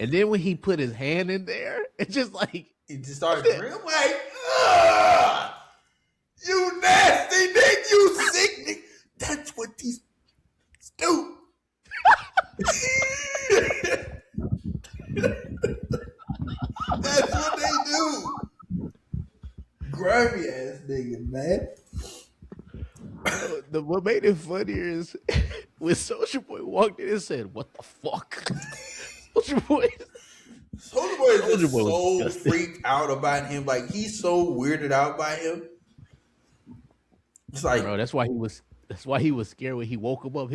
And then when he put his hand in there, it's just like He just started drinking. I'm like, ugh, you nasty nigga, you sick nigga. That's what these do. That's what they do. Grimy ass nigga, man. bro, what made it funnier is when Social Boy walked in and said, "What the fuck?" Soldier Boy, Soldier Boy is Soldier just Boy was so disgusting. freaked out about him. Like he's so weirded out by him. It's like Bro, that's why he was. That's why he was scared when he woke him up.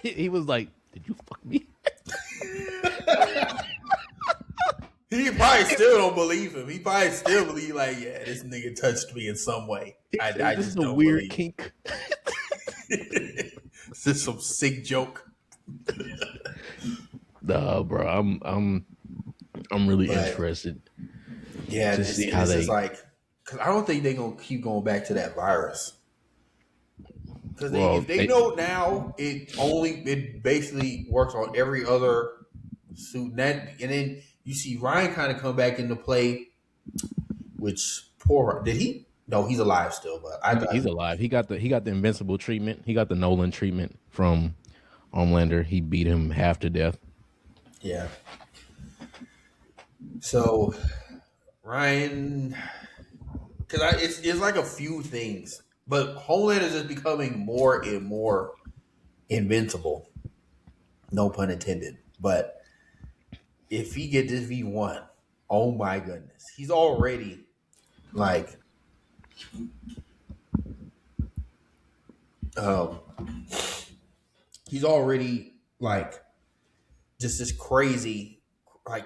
He was like, "Did you fuck me?" he probably still don't believe him. He probably still believe like, yeah, this nigga touched me in some way. I This is just a don't weird believe. kink. It's just some sick joke. Nah, bro, I'm really But interested yeah, to this see how this is they. like because I don't think they're gonna keep going back to that virus. Because Well, if they know now, it basically works on every other suit. And then you see Ryan kind of come back into play, which poor did he? No, he's alive still, but I thought he's alive. He got the Invincible treatment. He got the Nolan treatment from Homelander. He beat him half to death. yeah. So Ryan, because it's like a few things, but Homelander is just becoming more and more invincible. No pun intended. But if he get this V1, oh my goodness, he's already like um he's already like just this crazy ass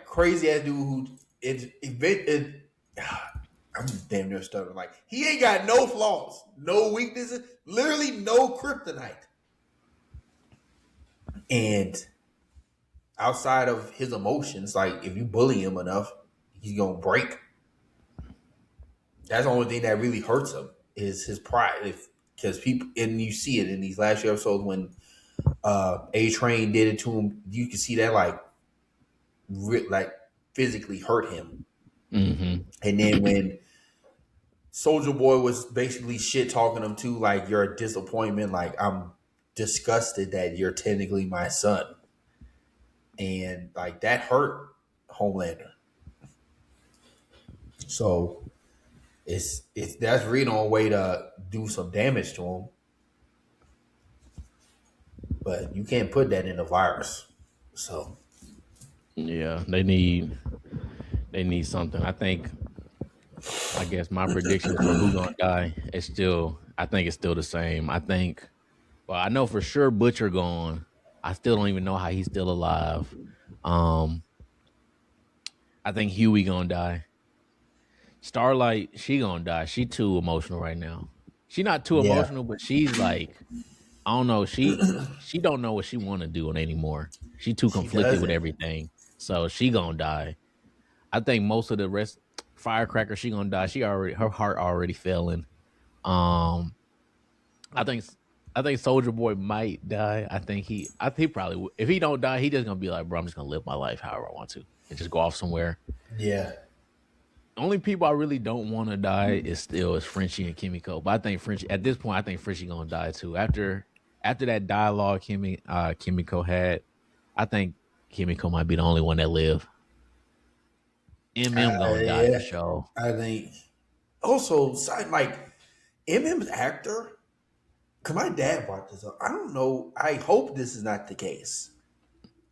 dude who it I'm damn near stuttering. Like he ain't got no flaws, no weaknesses, literally no kryptonite. And outside of his emotions, like if you bully him enough, he's gonna break. That's the only thing that really hurts him is his pride. Because people, and you see it in these last few episodes when A Train did it to him, you can see that like physically hurt him. Mm-hmm. And then when Soldier Boy was basically shit talking him too, like you're a disappointment. Like I'm disgusted that you're technically my son, and like that hurt Homelander. So It's that's really on way to do some damage to him. But you can't put that in a virus. So Yeah, they need something. I guess my predictions for who gonna die is still I think it's still the same. I think well, I know for sure Butcher gone. I still don't even know how he's still alive. Um, I think Huey gonna die. Starlight, she gonna die. She too emotional right now. She not too yeah, emotional, but she's like, I don't know. She don't know what she want to do anymore. She too she conflicted with doesn't. everything, so she gonna die. I think most of the rest, Firecracker, she gonna die. She already her heart already failing. Um, I think I think Soldier Boy might die. I think he probably if he don't die, he just gonna be like, bro, I'm just gonna live my life however I want to and just go off somewhere. Yeah. Only people I really don't want to die is Frenchie and Kimiko. But I think Frenchie at this point, I think Frenchie gonna die too. After that dialogue Kimiko had, I think Kimiko might be the only one that live. Gonna die for Yeah. sure. I think also side like MM's actor. Cause my dad watches. I don't know. I hope this is not the case,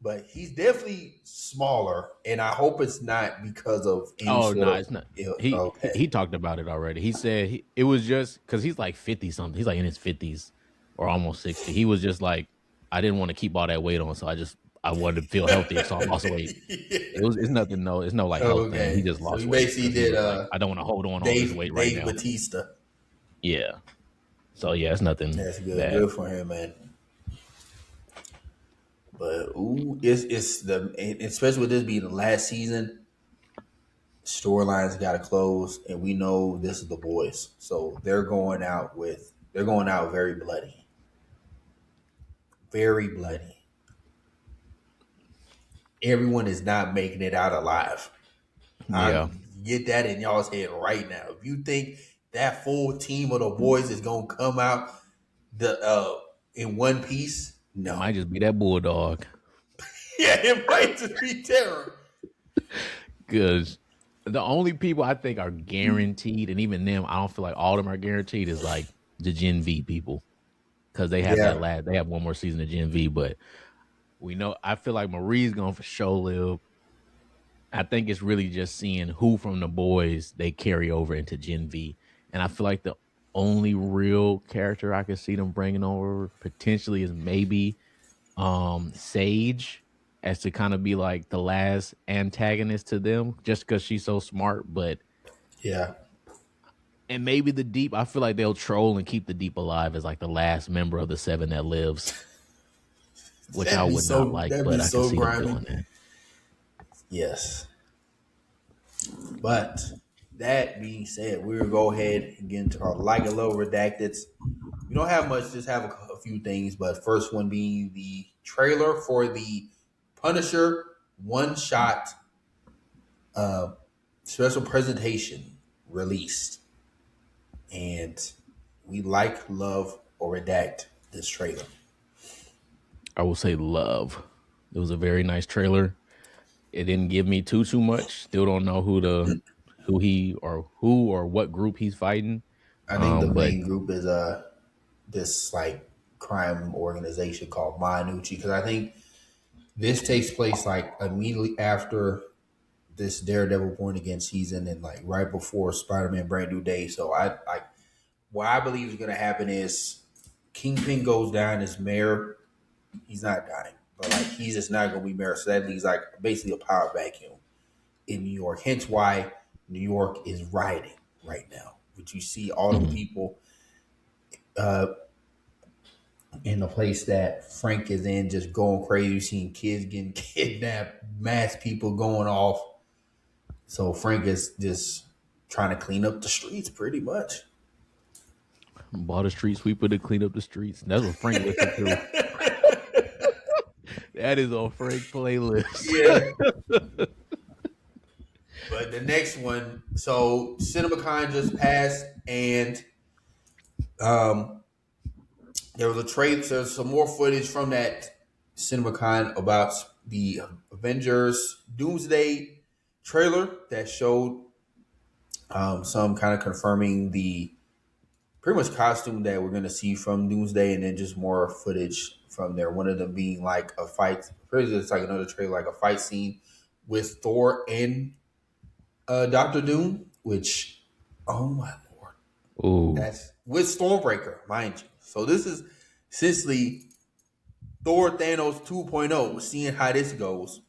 but he's definitely smaller, and I hope it's not because of any Oh sort no, of. it's not. Okay. He talked about it already. He said it was just because he's like 50 something. He's like in his 50s or almost 60. He was just like, I didn't want to keep all that weight on, so I wanted to feel healthier, so I lost weight. It's nothing. No, it's no like health thing. He Okay. just So lost he weight basically because he did was like, I don't want to hold on all this weight right Dave now. Batista. Yeah. So yeah, it's nothing That's good. bad. Good for him, man. But it's the especially with this being the last season, storylines got to close, and we know this is the boys, so they're going out very bloody. Everyone is not making it out alive. I Yeah. get that in y'all's head right now. If you think that full team of the boys is gonna come out the in one piece, It no. might just be that bulldog. Yeah, it might just be terror. Because the only people I think are guaranteed, and even them, I don't feel like all of them are guaranteed, is like the Gen V people. Because Yeah, they have one more season of Gen V, but we know I feel like Marie's going for show live. I think it's really just seeing who from the boys they carry over into Gen V. And I feel like the only real character I could see them bringing over potentially is maybe Sage as to kind of be like the last antagonist to them just because she's so smart. But yeah. and maybe the Deep, I feel like they'll troll and keep the Deep alive as like the last member of the seven that lives, which I would not like, That'd be but I can so see them grimy. doing that. Yes. But that being said, we'll go ahead and get into our like and love redacted. We don't have much, just have a few things. But first one being the trailer for the Punisher one shot uh, special presentation released. And we like, love, or redact this trailer. I will say love. It was a very nice trailer. It didn't give me too much. Still don't know who or what group he's fighting. I think the But main group is this like crime organization called Manucci, because I think this takes place like immediately after this Daredevil Born Again season and like right before Spider-Man Brand New Day. So I like what I believe is going to happen is Kingpin goes down as mayor. He's not dying, but like he's just not going to be mayor. So that leaves like basically a power vacuum in New York. Hence why New York is rioting right now. But you see all the mhm, people uh, in the place that Frank is in just going crazy. You're seeing kids getting kidnapped, mass people going off. So Frank is just trying to clean up the streets pretty much. bought a street sweeper to clean up the streets. That's what Frank listened to. That is on Frank playlist. Yeah. But the next one, so CinemaCon just passed, and um, there was a trailer. There's some more footage from that CinemaCon about the Avengers Doomsday trailer that showed Some kind of confirming the pretty much costume that we're gonna see from Doomsday, and then just more footage from there. One of them being like a fight. Pretty much it's like another trailer, like a fight scene with Thor and Doctor Doom. Which, oh my lord, Ooh. that's with Stormbreaker, mind you. So this is essentially Thor Thanos 2.0. We're seeing how this goes.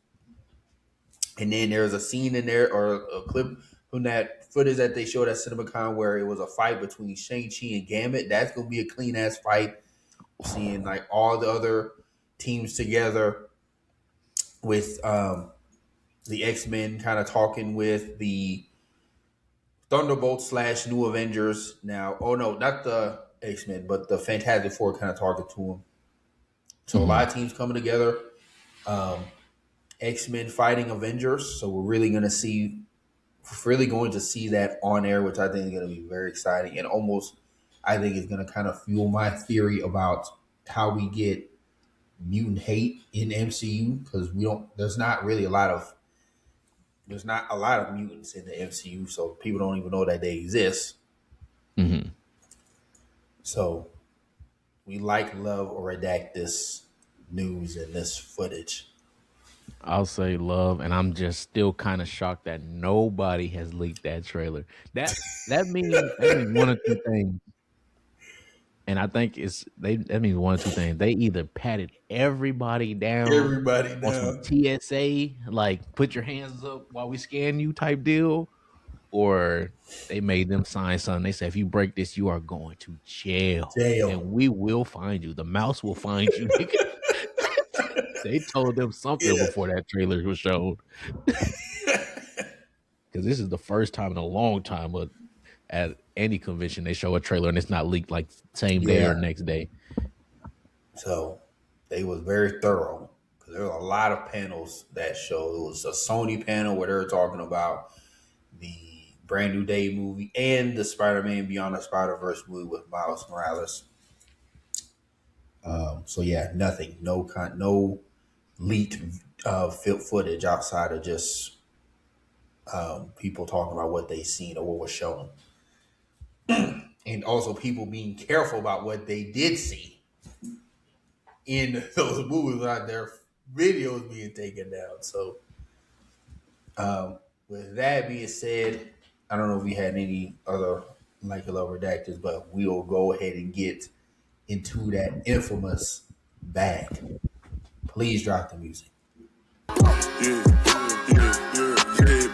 And then there's a scene in there or a clip from that footage that they showed at CinemaCon where it was a fight between Shang-Chi and Gambit. That's going to be a clean ass fight. Seeing like all the other teams together with the X-Men kind of talking with the Thunderbolt / New Avengers. Now, oh no, not the X-Men, but the Fantastic Four kind of talking to them. So a Mm-hmm. lot of teams coming together. Um, X-Men fighting Avengers. So we're really going to see that on air, which I think is going to be very exciting and almost, I think, is going to kind of fuel my theory about how we get mutant hate in MCU because there's not a lot of mutants in the MCU, so people don't even know that they exist. Mm-hmm. So we love or redact this news and this footage. I'll say love, and I'm just still kind of shocked that nobody has leaked that trailer. That means one of two things, and I think that means one of two things. They either patted everybody down Everybody on some now. TSA, like put your hands up while we scan you type deal, or they made them sign something. They said if you break this, you are going to jail, and Jail. we will find you. The mouse will find you, nigga. They told them something Yeah. before that trailer was shown. Because this is the first time in a long time at any convention they show a trailer and it's not leaked like same day or Yeah. next day. So they was very thorough because there were a lot of panels that showed. It was a Sony panel where they were talking about the Brand New Day movie and the Spider-Man Beyond the Spider-Verse movie with Miles Morales. So yeah, nothing, no leaked footage outside of just people talking about what they seen or what was shown, and also people being careful about what they did see in those movies, out their videos being taken down. So, with that being said, I don't know if we had any other like a love redactors, but we'll go ahead and get into that infamous bag. Please drop the music. Yeah,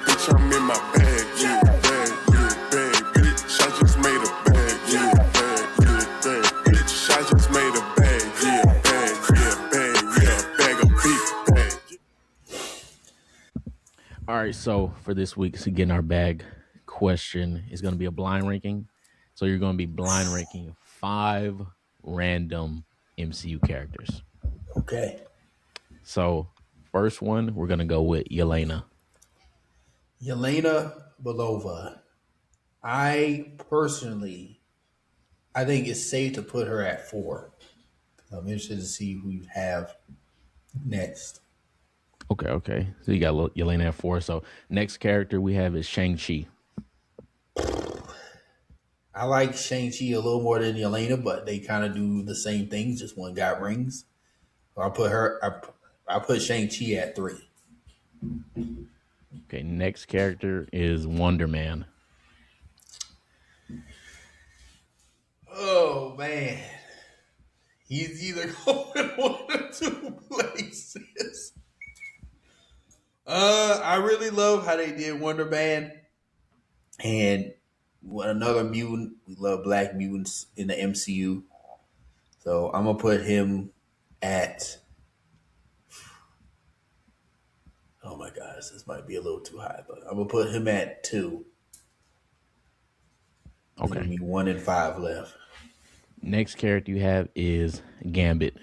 bitch, I'm in my bag, yeah, bag, bitch, I just made a bag, yeah, bag, bitch, I just made a bag, yeah, bag of beef, bag. All right, so for this week's Get in Our Bag question is going to be a blind ranking. So you're going to be blind ranking 5 random MCU characters. Okay. So first one, we're going to go with Yelena. Yelena Belova. I think it's safe to put her at 4. I'm interested to see who you have next. Okay. So you got Yelena at 4. So next character we have is Shang-Chi. I like Shang-Chi a little more than Yelena, but they kind of do the same things, just one got rings. So I put Shang-Chi at 3. Okay, next character is Wonder Man. Oh man. He's either going one or two places. I really love how they did Wonder Man and another mutant. We love black mutants in the MCU. So I'm gonna put him at. Oh my gosh, this might be a little too high, but I'm gonna put him at 2. Leaving Okay. me 1 and 5 left. Next character you have is Gambit.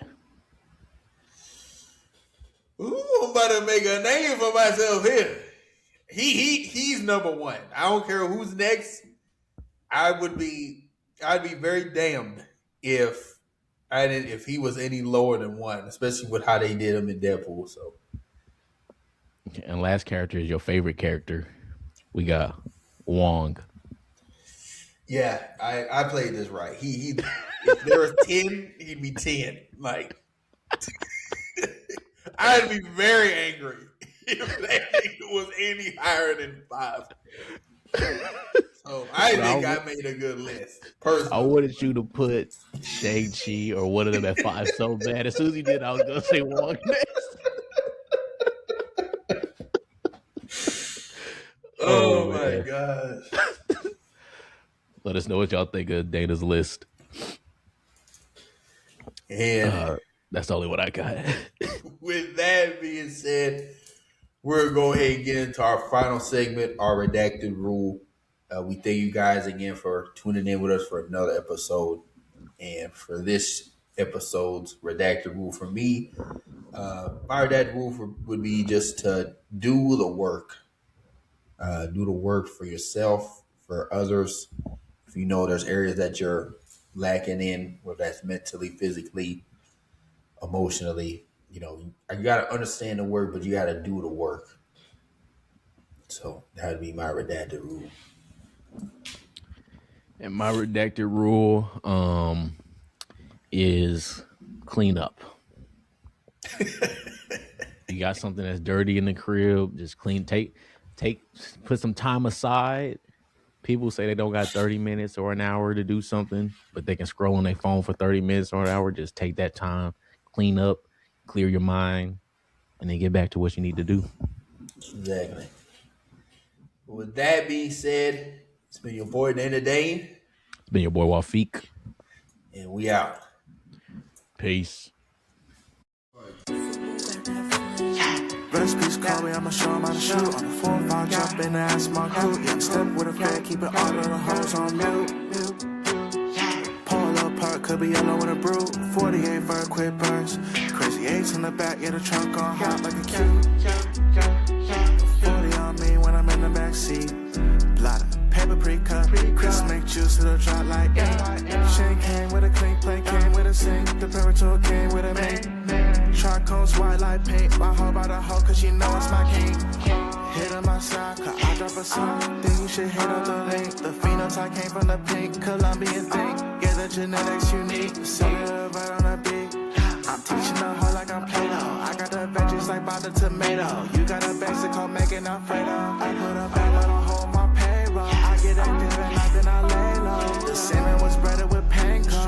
Ooh, I'm about to make a name for myself here. He's number 1. I don't care who's next. I'd be very damned if he was any lower than 1, especially with how they did him in Deadpool. So Okay, and last character is your favorite character. We got Wong. Yeah, I played this right. He if there was 10, he'd be 10. Like I'd be very angry if that was any higher than 5. So I Bro, think I made a good list, I personally. wanted you to put Shang-Chi or one of them at 5 so bad. As soon as you did, I was gonna say Wong next. Oh my man. gosh. Let us know what y'all think of Dana's list. And That's the only one I got. with that being said, we're going to go ahead and get into our final segment, our redacted rule. We thank you guys again for tuning in with us for another episode. And for this episode's redacted rule for me, my redacted rule would be just to do the work. Do the work for yourself, for others. If you know there's areas that you're lacking in, whether that's mentally, physically, emotionally, you got to understand the work, but you got to do the work. So that'd be my redacted rule. And my redacted rule is clean up. You got something that's dirty in the crib, just clean. Put some time aside. People say they don't got 30 minutes or an hour to do something, but they can scroll on their phone for 30 minutes or an hour. Just take that time, clean up, clear your mind, and then get back to what you need to do. Exactly. With that being said, it's been your boy Dana Dane. It's been your boy Wafik. And we out. Peace. Recipes call me, I'ma show 'em how to shoot. On the 4-5, jump in the ass, my crew. Yeah, step with a fat, keep it all of the hoes on mute. Pull up park, could be yellow with a brew. 48 for a quick burns. Crazy 8s in the back, yeah, the trunk on hot like a cube. 40 on me when I'm in the backseat. Blotter, paper pre-cut. Chris make juice, it'll drop like ink. Chain came with a clean plate, came with a sink. The Parator came with a mink. Charcoals white like paint. My hoe by the hoe, cause she know it's my king. Hit on my side, cause I drop a song. Think you should hit up the link. The phenotype came from the pink, Colombian thing. Yeah, the genetics unique. Cellular right on the beat. I'm teaching the hoe like I'm Play-Doh. I got the veggies like by the tomato. You got a basic hoe making Alfredo. I put a bag on a hoe on my payroll. I get active at night, then I lay low. The salmon was breaded with panko.